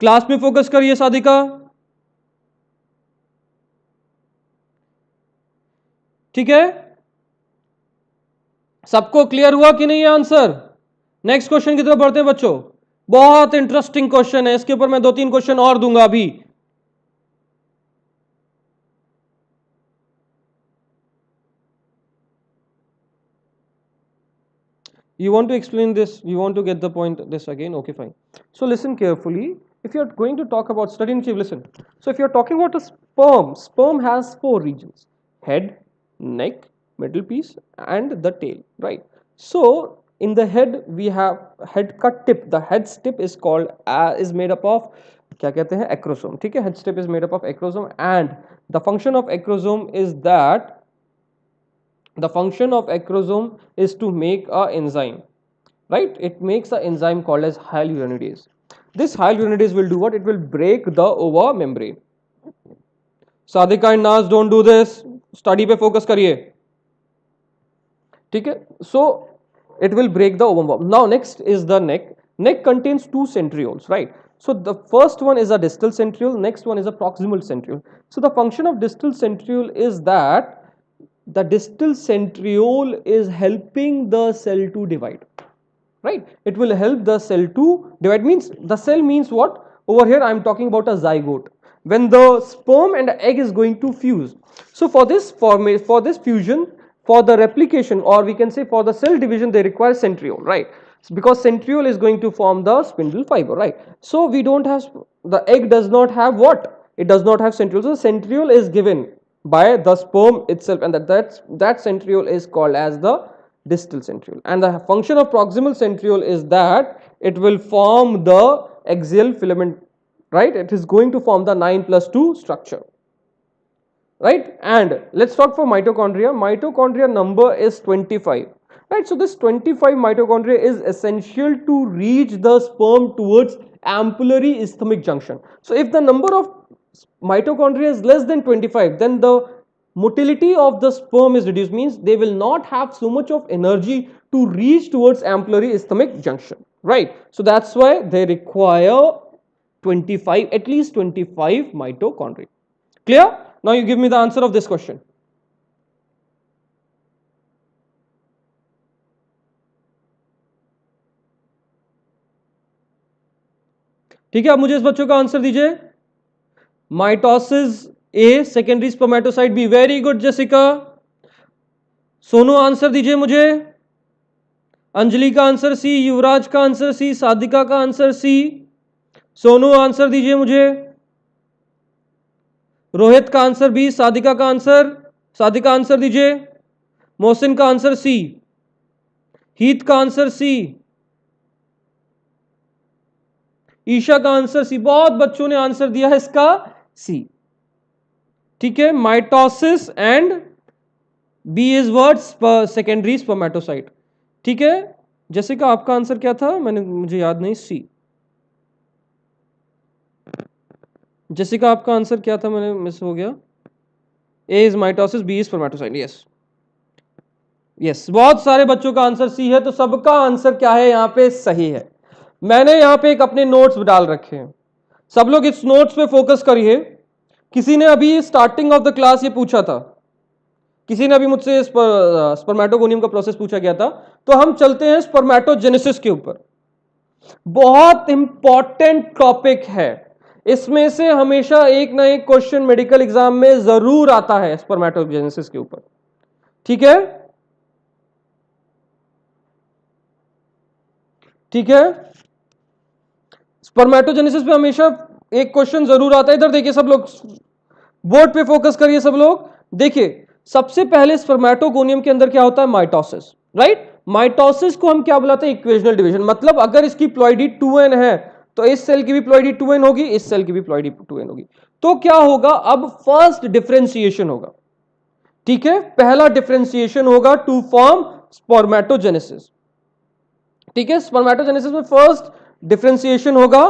class में फोकस करिए साधिका, ठीक है, सबको क्लियर हुआ कि नहीं आंसर। नेक्स्ट क्वेश्चन की तरफ बढ़ते हैं बच्चों, बहुत इंटरेस्टिंग क्वेश्चन है, इसके ऊपर मैं 2-3 क्वेश्चन और दूंगा अभी। You want to explain this, you want to get the point this again, okay fine, so listen carefully, if you're going to talk about study and achieve, listen. So if you're talking about a sperm has 4 regions: head, neck, middle piece, and the tail, right? So in the head we have head cut tip. The head tip is called is made up of क्या कहते हैं acrosome. ठीक है, head tip is made up of acrosome, and the function of acrosome is that the function of acrosome is to make a enzyme, right? It makes an enzyme called as hyaluronidase. This hyaluronidase will do what? It will break the ova membrane. Sadhika and Naz, don't do this. Study पे focus करिए. ठीक है? So it will break the ova. Now next is the neck. Neck contains 2 centrioles, right? So the first one is a distal centriole, next one is a proximal centriole. So the function of distal centriole is that the distal centriole is helping the cell to divide, right? It will help the cell to divide. Means the cell means what? Over here I am talking about a zygote, when the sperm and the egg is going to fuse. So for this fusion, for the replication, or we can say for the cell division, they require centriole, right? Because centriole is going to form the spindle fiber, right? So we don't have, the egg does not have what? It does not have centriole. So centriole is given by the sperm itself, and that centriole is called as the distal centriole. And the function of proximal centriole is that it will form the axial filament, right? It is going to form the 9+2 structure, right? And let's talk for mitochondria. Mitochondria number is 25, right? So this 25 mitochondria is essential to reach the sperm towards ampullary isthmic junction. So if the number of mitochondria is less than 25, then the motility of the sperm is reduced, means they will not have so much of energy to reach towards ampullary isthmic junction, right? So that's why they require 25, at least 25 mitochondria. Clear? Now you give me the answer of this question. ठीक है, अब मुझे इस बच्चों का आंसर दीजिए. Mitosis A, secondary spermatocyte B. Very good Jessica. Sonu answer दीजिए मुझे. अंजलि का आंसर सी, युवराज का आंसर सी, साधिका का आंसर सी. सोनू आंसर दीजिए मुझे. रोहित का आंसर बी, साधिका का आंसर दीजिए. मोहसिन का आंसर सी, हीत का आंसर सी, ईशा का आंसर सी. बहुत बच्चों ने आंसर दिया है इसका सी. ठीक है, mitosis and B is what? Secondary spermatocyte. ठीक है, जेसिका आपका आंसर क्या था? मुझे याद नहीं. सी. जेसिका आपका आंसर क्या था? मैंने मिस हो गया. A is mitosis, B is spermatocyte. Yes yes, बहुत सारे बच्चों का आंसर सी है, तो सबका आंसर क्या है यहाँ पे? सही है. मैंने यहाँ पे एक अपने नोट्स डाल रखे हैं, सब लोग इस नोट्स पे फोकस करिए. किसी ने अभी स्टार्टिंग ऑफ द क्लास ये पूछा था, किसी ने अभी मुझसे स्पर्मेटोगोनियम का प्रोसेस पूछा गया था. तो हम चलते हैं स्पर्मेटोजेनेसिस के ऊपर. बहुत इंपॉर्टेंट टॉपिक है, इसमें से हमेशा एक ना एक क्वेश्चन मेडिकल एग्जाम में जरूर आता है स्पर्मेटोजेनेसिस के ऊपर. ठीक है, ठीक है. स्पर्मेटोजेनेसिस पे हमेशा एक क्वेश्चन जरूर आता है. इधर देखिए सब लोग, बोर्ड पे फोकस करिए सब लोग. देखिए सबसे पहले स्पर्मेटोगोनियम के अंदर क्या होता है? Mitosis, right? माइटोसिस को हम क्या बुलाते हैं? Equational division. मतलब अगर इसकी प्लॉइडी 2n है तो इस सेल की भी प्लॉइडी 2n होगी, इस सेल की भी प्लॉइडी 2n होगी. तो क्या होगा? अब फर्स्ट डिफरेंशिएशन होगा. ठीक है, पहला डिफरेंशिएशन होगा टू फॉर्म स्पर्मेटोजेनेसिस. ठीक है, स्पर्मेटोजेनेसिस में फर्स्ट डिफरेंशिएशन होगा.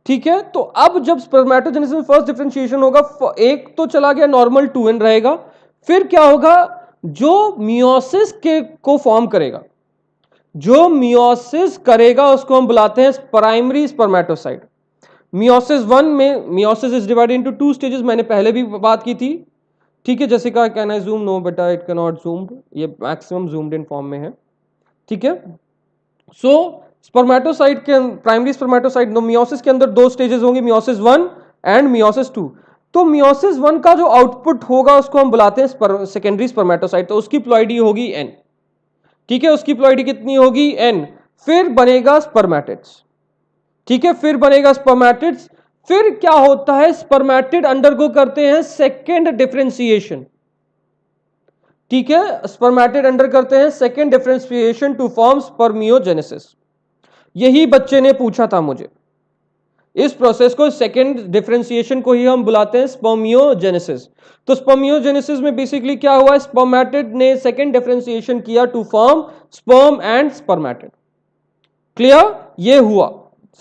ठीक है, तो अब जब स्पर्मेटोजेनेसिस में फर्स्ट डिफरेंशिएशन होगा, एक तो चला गया, नॉर्मल 2n रहेगा. फिर क्या होगा? जो मियोसिस के को फॉर्म करेगा, जो मियोसिस करेगा उसको हम बुलाते हैं प्राइमरी स्पर्मेटोसाइट. मियोसिस 1 में meiosis is divided into 2 stages. मैंने पहले भी बात की थी. ठीक है, जैसे कहा कैन आई जूम? नो बेटा, इट कैन नॉट जूम्ड. ये मैक्सिमम जूम्ड इन फॉर्म में है. ठीक है, सो स्पर्मेटोसाइट के प्राइमरी स्पर्मेटोसाइट मियोसिस के अंदर 2 स्टेजेस होंगे, मियोसिस 1 एंड मियोसिस 2. तो मियोसिस 1 का जो आउटपुट होगा उसको हम बुलाते हैं सेकेंडरी स्पर्मेटोसाइट. तो उसकी प्लॉइडी होगी n. ठीक है, उसकी प्लॉइडी कितनी होगी? n. फिर बनेगा स्पर्मेटिड्स. ठीक है, फिर बनेगा स्पर्मेटिड्स। फिर क्या होता है, स्पर्मेटिड अंडरगो करते हैं सेकेंड डिफरेंशिएशन। ठीक है, स्पर्मेटिड अंडर करते हैं second differentiation to form spermiogenesis. यही बच्चे ने पूछा था मुझे। इस प्रोसेस को, सेकेंड डिफरेंशिएशन को ही हम बुलाते हैं स्पर्मियोजेनेसिस। तो स्पर्मियोजेनेसिस में बेसिकली क्या हुआ, स्पर्मेटिड ने सेकेंड डिफरेंशिएशन किया to form sperm and spermatid. Clear, ये हुआ।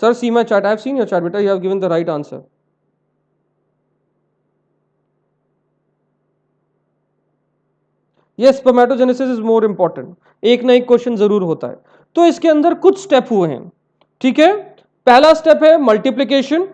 Sir see my chat, I have seen your chat बेटा, you have given the right answer. Yes, spermatogenesis is more important, एक ना एक क्वेश्चन जरूर होता है। तो इसके अंदर कुछ स्टेप हुए हैं। ठीक है, पहला स्टेप है मल्टीप्लीकेशन,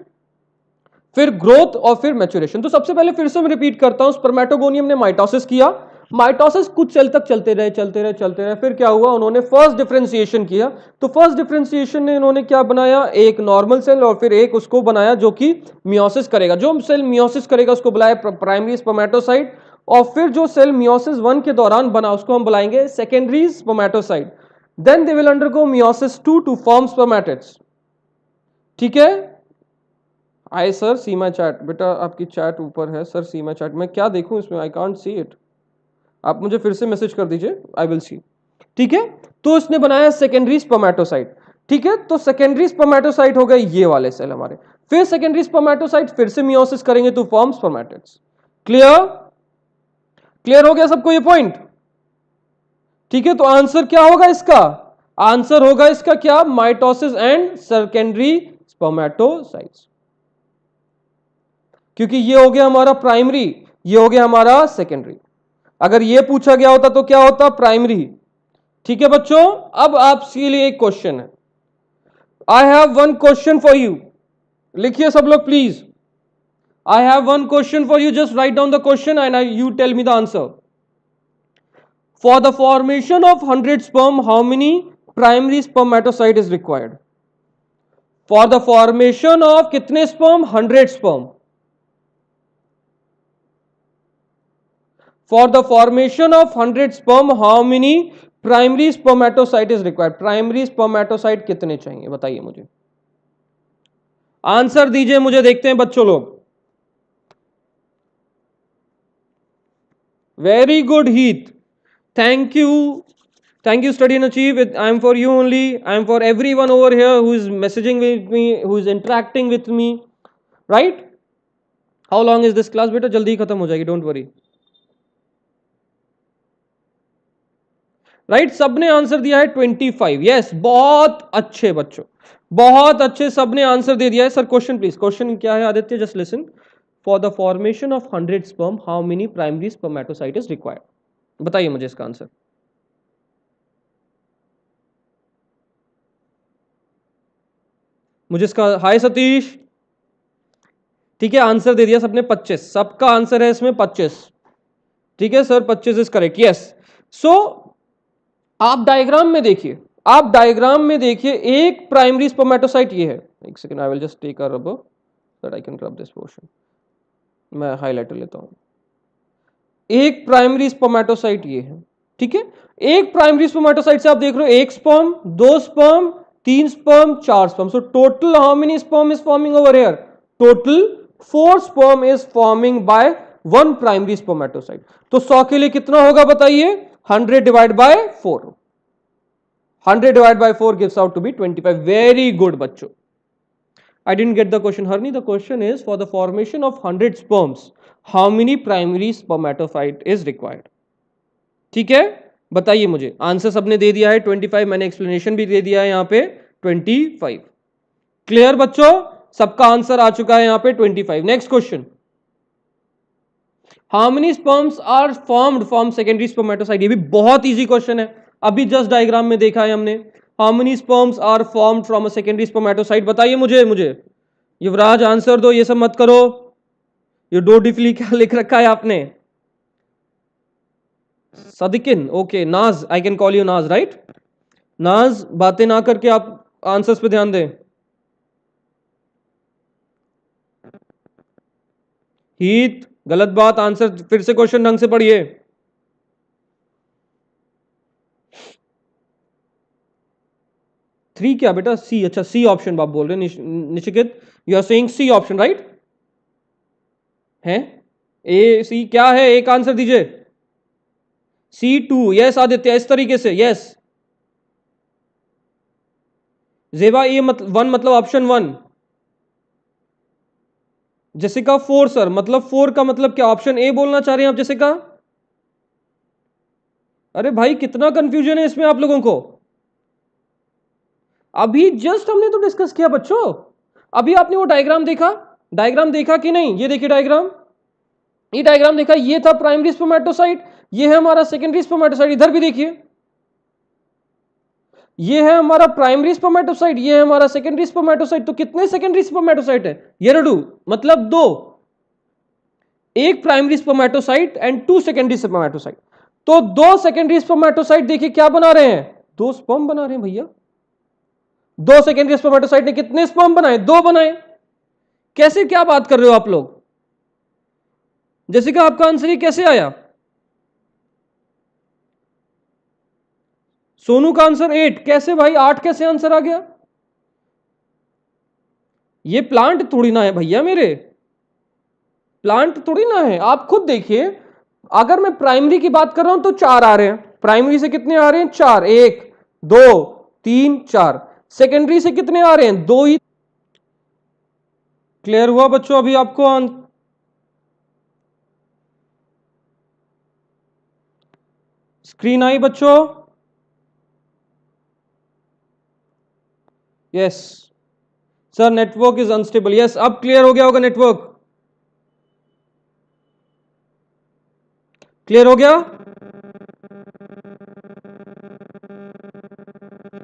फिर ग्रोथ और फिर मैच्योरेशन। तो सबसे पहले फिर से मैं रिपीट करता हूं, स्पर्मेटोगोनियम ने माइटोसिस किया, माइटोसिस कुछ सेल तक चलते रहे, फिर क्या हुआ, उन्होंने फर्स्ट डिफरेंशिएशन किया। तो फर्स्ट डिफरेंशिएशन ने इन्होंने क्या बनाया, एक नॉर्मल सेल और फिर एक उसको बनाया जो कि मियोसिस करेगा। जो सेल मियोसिस करेगा उसको बुलाया प्राइमरी स्पर्मेटोसाइट, और फिर जो सेल मियोसिस 1 के दौरान बना उसको हम बुलाएंगे secondary spermatocyte. Then they will undergo meiosis 2 to form spermatids. ठीक है, I sir see my chat बेटा, आपकी चैट ऊपर है सर, सी माय चैट, मैं क्या देखूं इसमें, आई कांट सी इट, आप मुझे फिर से मैसेज कर दीजिए, आई विल सी। ठीक है, तो इसने बनाया सेकेंडरी स्पर्मेटोसाइट। ठीक है, तो सेकेंडरी स्पर्मेटोसाइट हो गए ये वाले सेल हमारे। फिर सेकेंडरी स्पर्मेटोसाइट फिर से मियोसिस करेंगे to form spermatids. Clear, clear हो गया सबको ये पॉइंट? ठीक है, तो आंसर क्या होगा इसका, आंसर होगा इसका क्या, माइटोसिस एंड सेकेंडरी स्पर्मेटोसाइट्स। क्योंकि ये हो गया हमारा प्राइमरी, ये हो गया हमारा सेकेंडरी। अगर ये पूछा गया होता तो क्या होता, प्राइमरी। ठीक है बच्चों, अब आपके लिए एक क्वेश्चन है, I have one question for you, लिखिए सब लोग please. I have one question for you, just write down the question and you tell me the answer. For the formation of 100 sperm, how many primary spermatocyte is required? For the formation of कितने sperm, 100 sperm. For the formation of 100 sperm, how many primary spermatocyte is required? Primary spermatocyte कितने चाहिए बताइए मुझे, आंसर दीजिए मुझे, देखते हैं बच्चों लोग। Very good Heath, thank you study and achieve. I am for you only, I am for every one over here who is messaging with me, who is interacting with me, right? How long is this class बेटा, जल्दी खत्म हो जाएगी, डोंट वरी। राइट, सबने आंसर दिया है 25। यस, बहुत अच्छे बच्चों, बहुत अच्छे, सबने आंसर दे दिया है। सर क्वेश्चन प्लीज, क्वेश्चन क्या है Aditya, just listen. For the formation of 100 sperm, how many primary spermatocyte is required? बताइए मुझे इसका आंसर। मुझे इसका, हाय सतीश, ठीक है, आंसर दे दिया सबने 25, सबका आंसर है इसमें 25। ठीक है सर, 25 इज करेक्ट, यस। सो आप डायग्राम में देखिए, आप डायग्राम में देखिए, एक प्राइमरी स्पर्मेटोसाइट ये है, एक second, I will just take a rubber that I can rub this portion, मैं हाईलाइटर लेता हूं। एक प्राइमरी स्पर्मेटोसाइट ये है, ठीक है, एक प्राइमरी स्पर्मेटोसाइट से आप देख रहे हो, एक स्पर्म, दो स्पर्म, तीन स्पर्म, चार sperm. So total how many sperm is forming over here? Total 4 sperm is forming by one primary spermatocyte. तो 100 के लिए कितना होगा बताइए, 100 divide by 4, 100 divided by 4 gives out to be 25. Very good बच्चों, I didn't get the question Harni, the question is for the formation of 100 sperms, how many primary spermatocyte is required? ठीक है, बताइए मुझे, आंसर सबने दे दिया है 25, मैंने एक्सप्लेनेशन भी दे दिया है यहाँ पे 25। क्लियर बच्चों, सबका आंसर आ चुका है यहाँ पे 25। Next question, how many sperms are formed from secondary spermatocyte? ये भी बहुत इजी क्वेश्चन है, अभी जस्ट डायग्राम में देखा है हमने। How many sperms are formed from a secondary spermatocyte? बताइए मुझे युवराज, आंसर दो, ये सब मत करो, ये डो डिफली क्या लिख रखा है आपने? सदिकिन, ओके, नाज, आई कैन कॉल यू नाज, राइट? नाज, बातें ना करके आप आंसर्स पे ध्यान दें। हीत, गलत बात, आंसर फिर से क्वेश्चन ढंग से पढ़िए। 3 क्या बेटा? सी। अच्छा, सी ऑप्शन आप बोल रहे हैं निशिकित, you are saying C option, right है? ए सी क्या है? एक आंसर दीजिए। C2। यस आदित्य, इस तरीके से, यस। जेबा ए मतलब 1 मतलब ऑप्शन 1। जेसिका 4 सर, मतलब 4 का मतलब क्या? ऑप्शन ए बोलना चाह रहे हैं आप जेसिका? अरे भाई कितना कंफ्यूजन है इसमें आप लोगों को। अभी जस्ट हमने तो डिस्कस किया बच्चों। अभी आपने वो डायग्राम देखा? डायग्राम देखा कि नहीं? ये देखिए डायग्राम, ये डायग्राम देखा? ये था प्राइमरी स्पर्मेटोसाइट, ये है हमारा सेकेंडरी स्पर्मेटोसाइट। इधर भी देखिए, ये है हमारा प्राइमरी स्पर्मेटोसाइट, ये है हमारा सेकेंडरी स्पर्मेटोसाइट। तो कितने सेकेंडरी स्पर्मेटोसाइट है? ये रेडू मतलब 2, एक primary spermatocyte and 2 secondary spermatocyte. तो 2 सेकेंडरी स्पर्मेटोसाइट देखिए क्या बना रहे हैं? 2 स्पर्म बना रहे हैं भैया। 2 सेकेंडरी स्पर्मेटोसाइट ने कितने स्पर्म बनाए? 2 बनाए। कैसे, क्या बात कर रहे हो आप लोग? जैसे कि आपका आंसर ये कैसे आया? सोनू का आंसर 8। कैसे भाई 8 कैसे आंसर आ गया? ये प्लांट थोड़ी ना है भैया, मेरे प्लांट थोड़ी ना है। आप खुद देखिए, अगर मैं प्राइमरी की बात कर रहा हूं तो 4 आ रहे हैं। प्राइमरी से कितने आ रहे हैं? 4। 1 2 3 4। सेकेंडरी से कितने आ रहे हैं? 2 ही। क्लियर हुआ बच्चों अभी आपको? स्क्रीन आई बच्चों? Yes sir, network is unstable. Yes, अब क्लियर हो गया होगा नेटवर्क। क्लियर हो गया?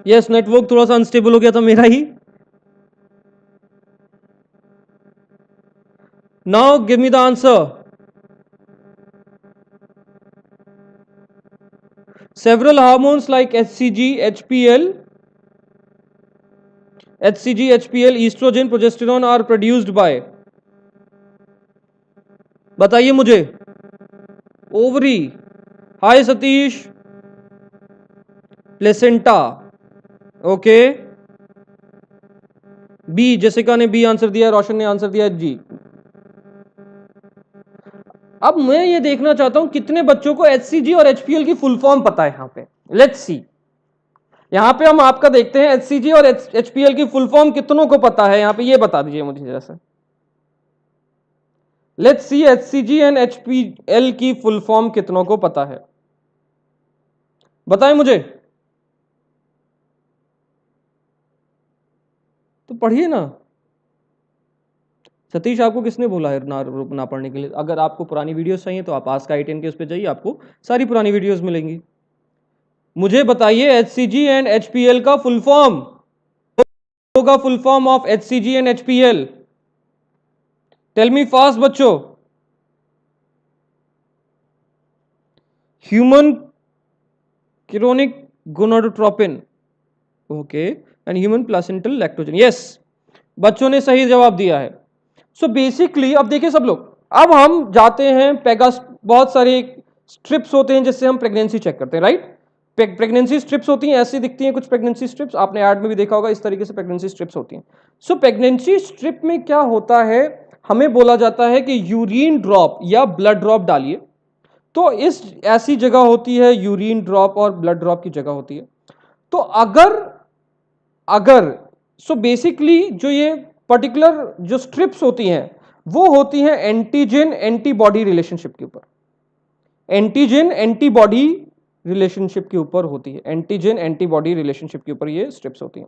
यस, नेटवर्क थोड़ा सा अनस्टेबल हो गया था मेरा ही। Now give me the answer. Several hormones like HCG, HPL, estrogen, progesterone are produced by, बताइए मुझे। Ovary. Hi Satish. Placenta. Okay. B, Jessica ने बी आंसर दिया, रोशन ने आंसर दिया जी। अब मैं ये देखना चाहता हूं कितने बच्चों को HCG और HPL की फुल फॉर्म पता है। यहां पे लेट्स सी, यहां पे हम आपका देखते हैं HCG और HPL की फुल फॉर्म कितनों को पता है। यहां पे ये बता दीजिए मुझे जैसे। Let's see, HCG and HPL की फुल फॉर्म कितनों को पता है? बताएं मुझे। तो पढ़िए ना। सतीश, आपको किसने बोला है ना पढ़ने के लिए? अगर आपको पुरानी वीडियोस चाहिए तो आप आस्क आई10 के उस पर जाइए, आपको सारी पुरानी वीडियोस मिलेंगी। मुझे बताइए HCG एंड HPL का फुल फॉर्म होगा। Full form of HCG and HPL, tell me fast बच्चों। Human chronic gonadotropin, okay, and human placental lactogen. Yes, बच्चों ने सही जवाब दिया है। सो बेसिकली अब देखिए सब लोग, अब हम जाते हैं पेगास। बहुत सारे स्ट्रिप्स होते हैं जिससे हम प्रेगनेंसी चेक करते हैं, राइट? प्रेगनेंसी स्ट्रिप्स होती हैं, ऐसी दिखती हैं कुछ प्रेगनेंसी स्ट्रिप्स, आपने ऐड में भी देखा होगा, इस तरीके से प्रेगनेंसी स्ट्रिप्स होती हैं। सो प्रेगनेंसी स्ट्रिप में क्या होता है, हमें बोला जाता है कि यूरिन ड्रॉप या ब्लड ड्रॉप डालिए। तो इस ऐसी जगह होती है, यूरिन ड्रॉप और ब्लड ड्रॉप की जगह होती है। तो अगर अगर सो बेसिकली जो ये पर्टिकुलर जो स्ट्रिप्स होती हैं वो होती हैं एंटीजन एंटीबॉडी रिलेशनशिप के ऊपर। एंटीजन एंटीबॉडी रिलेशनशिप के ऊपर होती है। एंटीजन एंटीबॉडी रिलेशनशिप के ऊपर ये स्ट्रिप्स होती हैं,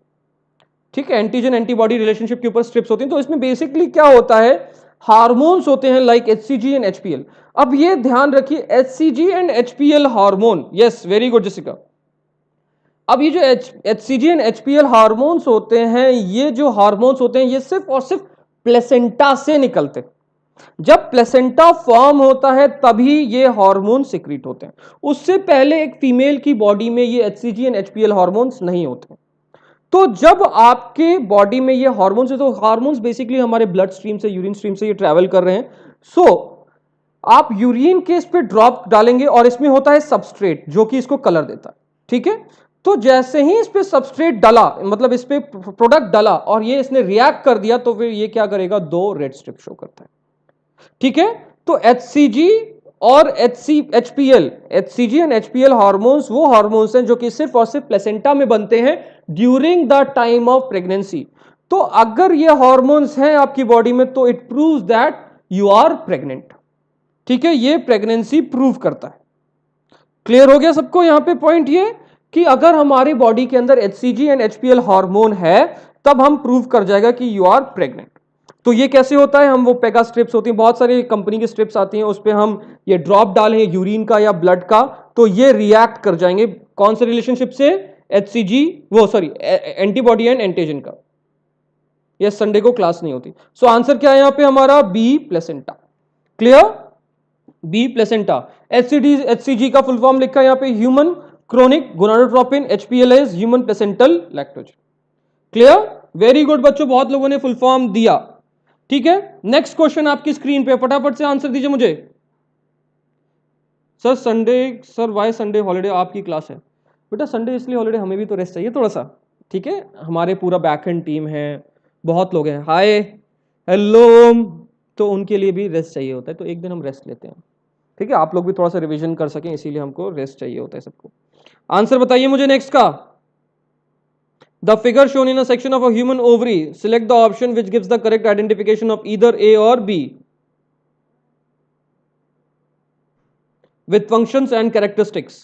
ठीक है? एंटीजन एंटीबॉडी रिलेशनशिप के ऊपर स्ट्रिप्स होती हैं। तो इसमें बेसिकली क्या होता है, हार्मोन्स होते हैं लाइक HCG एंड HPL। अब ये ध्यान रखिए, HCG and HPL hormone, yes very good Jessica. अब ये जो HCG एंड HPL हार्मोन्स होते हैं, ये जो हार्मोन्स होते हैं ये सिर्फ और सिर्फ प्लेसेंटा से निकलते हैं। जब प्लेसेंटा फॉर्म होता है तभी ये हार्मोन सिक्रीट होते हैं। उससे पहले एक फीमेल की बॉडी में ये HCG एंड HPL हार्मोन्स नहीं होते। तो जब आपके बॉडी में ये हार्मोन्स है, तो हार्मोन्स बेसिकली हमारे ब्लड स्ट्रीम से, यूरिन स्ट्रीम से ये ट्रैवल कर रहे हैं। सो आप यूरिन के इस पे ड्रॉप डालेंगे और इसमें होता है सबस्ट्रेट जो कि इसको कलर देता है, ठीक है? तो जैसे ही इस पे सबस्ट्रेट डाला, मतलब इस पे प्रोडक्ट डाला और ये इसने रिएक्ट कर दिया, तो फिर ये क्या करेगा, 2 रेड स्ट्रिप शो करता है। ठीक है, तो HCG और HCL एंड HPL हार्मोन्स वो हार्मोन्स हैं जो कि सिर्फ और सिर्फ प्लेसेंटा में बनते हैं during the time of pregnancy. तो अगर ये हार्मोन्स हैं आपकी बॉडी में, तो it proves that you are pregnant. ठीक है, ये प्रेगनेंसी प्रूव करता है। क्लियर हो गया सबको यहां पे पॉइंट ये कि अगर हमारी बॉडी के अंदर HCG एंड HPL हार्मोन है, तब हम प्रूव कर जाएगा कि यू आर प्रेग्नेंट। तो ये कैसे होता है, हम वो पेगा स्ट्रिप्स होती हैं, बहुत सारी कंपनी की स्ट्रिप्स आती हैं, उस पर हम ये ड्रॉप डालें यूरिन का या ब्लड का, तो ये रिएक्ट कर जाएंगे कौन से रिलेशनशिप से, HCG एंटीबॉडी एंड एंटीजन का। ये संडे को क्लास नहीं होती। सो आंसर क्या है यहां पे हमारा, B placenta. Clear, B placenta. HCG का फुल फॉर्म लिखा है यहां पे, human chronic gonadotropin, HPL is human placental lactogen. Clear, very good बच्चों, बहुत लोगों ने फुल फॉर्म दिया। ठीक है, नेक्स्ट क्वेश्चन आपकी स्क्रीन पे, फटाफट से आंसर दीजिए मुझे। Sir Sunday, sir why Sunday holiday, आपकी क्लास है बेटा, संडे इसलिए हॉलीडे, हमें भी तो रेस्ट चाहिए थोड़ा सा। ठीक है, हमारे पूरा बैकएंड टीम है, बहुत लोग हैं, हाय हेलो, तो उनके लिए भी रेस्ट चाहिए होता है, तो एक दिन हम रेस्ट लेते हैं। ठीक है, आप लोग भी थोड़ा सा रिवीजन कर सकें, इसीलिए हमको रेस्ट चाहिए होता है सबको। आंसर बताइए मुझे नेक्स्ट का। The figure shown in a section of a human ovary, select the option which gives the correct identification of either A or B with functions and characteristics.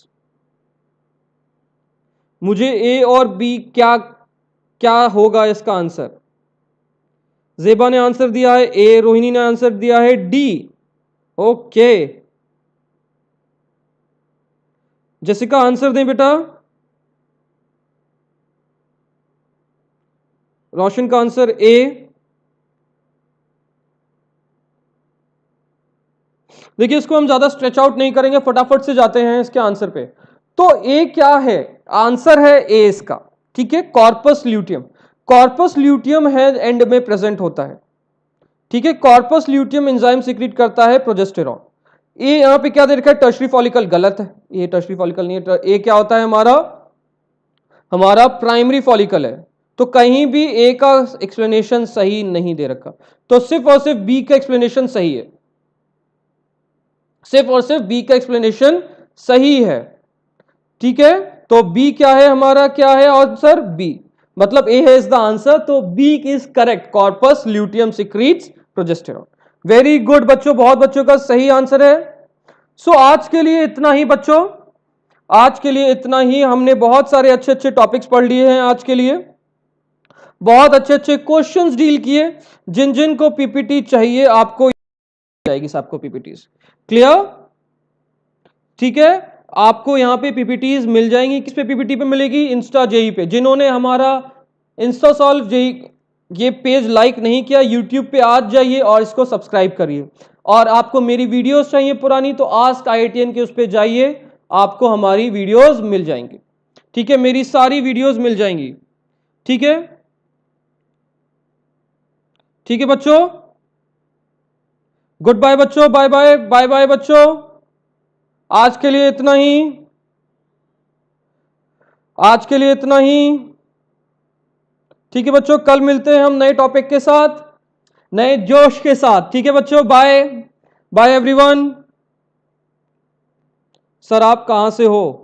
मुझे A और B क्या क्या होगा इसका आंसर। जेबा ने आंसर दिया है A, रोहिणी ने आंसर दिया है D। ओके, जसिका आंसर दें बेटा। रोशन का आंसर A। देखिए, इसको हम ज्यादा स्ट्रेच आउट नहीं करेंगे, फटाफट से जाते हैं इसके आंसर पे। तो ए क्या है, आंसर है ए इसका। ठीक है, कॉर्पस ल्यूटियम। कॉर्पस ल्यूटियम है एंड में प्रेजेंट होता है। ठीक है, कॉर्पस ल्यूटियम एंजाइम सीक्रेट करता है प्रोजेस्टेरॉन। ए यहां पे क्या दे रखा है, टर्शरी फॉलिकल, गलत है, ये टर्शरी फॉलिकल नहीं है। ए क्या होता है हमारा, हमारा प्राइमरी फॉलिकल है। तो कहीं भी ए का एक्सप्लेनेशन सही नहीं दे रखा, तो सिर्फ और सिर्फ बी का एक्सप्लेनेशन सही है, सिर्फ और सिर्फ बी का एक्सप्लेनेशन सही है। ठीक है, तो बी क्या है हमारा, क्या है आंसर, बी, मतलब ए है इज द आंसर, तो B is correct, corpus luteum secretes progesterone. Very good बच्चों, बहुत बच्चों का सही आंसर है। सो आज के लिए इतना ही बच्चों, आज के लिए इतना ही। हमने बहुत सारे अच्छे अच्छे टॉपिक्स पढ़ लिए हैं आज के लिए, बहुत अच्छे अच्छे क्वेश्चंस डील किए। जिन जिन को पीपीटी चाहिए आपको जाएगी सबको पीपीटीज। क्लियर, ठीक है, आपको यहां पे पीपीटीज मिल जाएंगी। किस पे पीपीटी पे मिलेगी, इंस्टा जेई पे। जिन्होंने हमारा इंस्टा सॉल्व जेई ये पेज लाइक नहीं किया, यूट्यूब पे आज जाइए और इसको सब्सक्राइब करिए। और आपको मेरी वीडियोस चाहिए पुरानी, तो आस्क IITian के उस पे जाइए, आपको हमारी वीडियोस मिल जाएंगी। ठीक है, मेरी सारी वीडियोस मिल जाएंगी। ठीक है, ठीक है बच्चों, गुड बाय बच्चों, बाय बाय, बाय बाय बच्चों, आज के लिए इतना ही, आज के लिए इतना ही। ठीक है बच्चों, कल मिलते हैं हम नए टॉपिक के साथ, नए जोश के साथ। ठीक है बच्चों, बाय बाय एवरीवन। सर आप कहां से हो?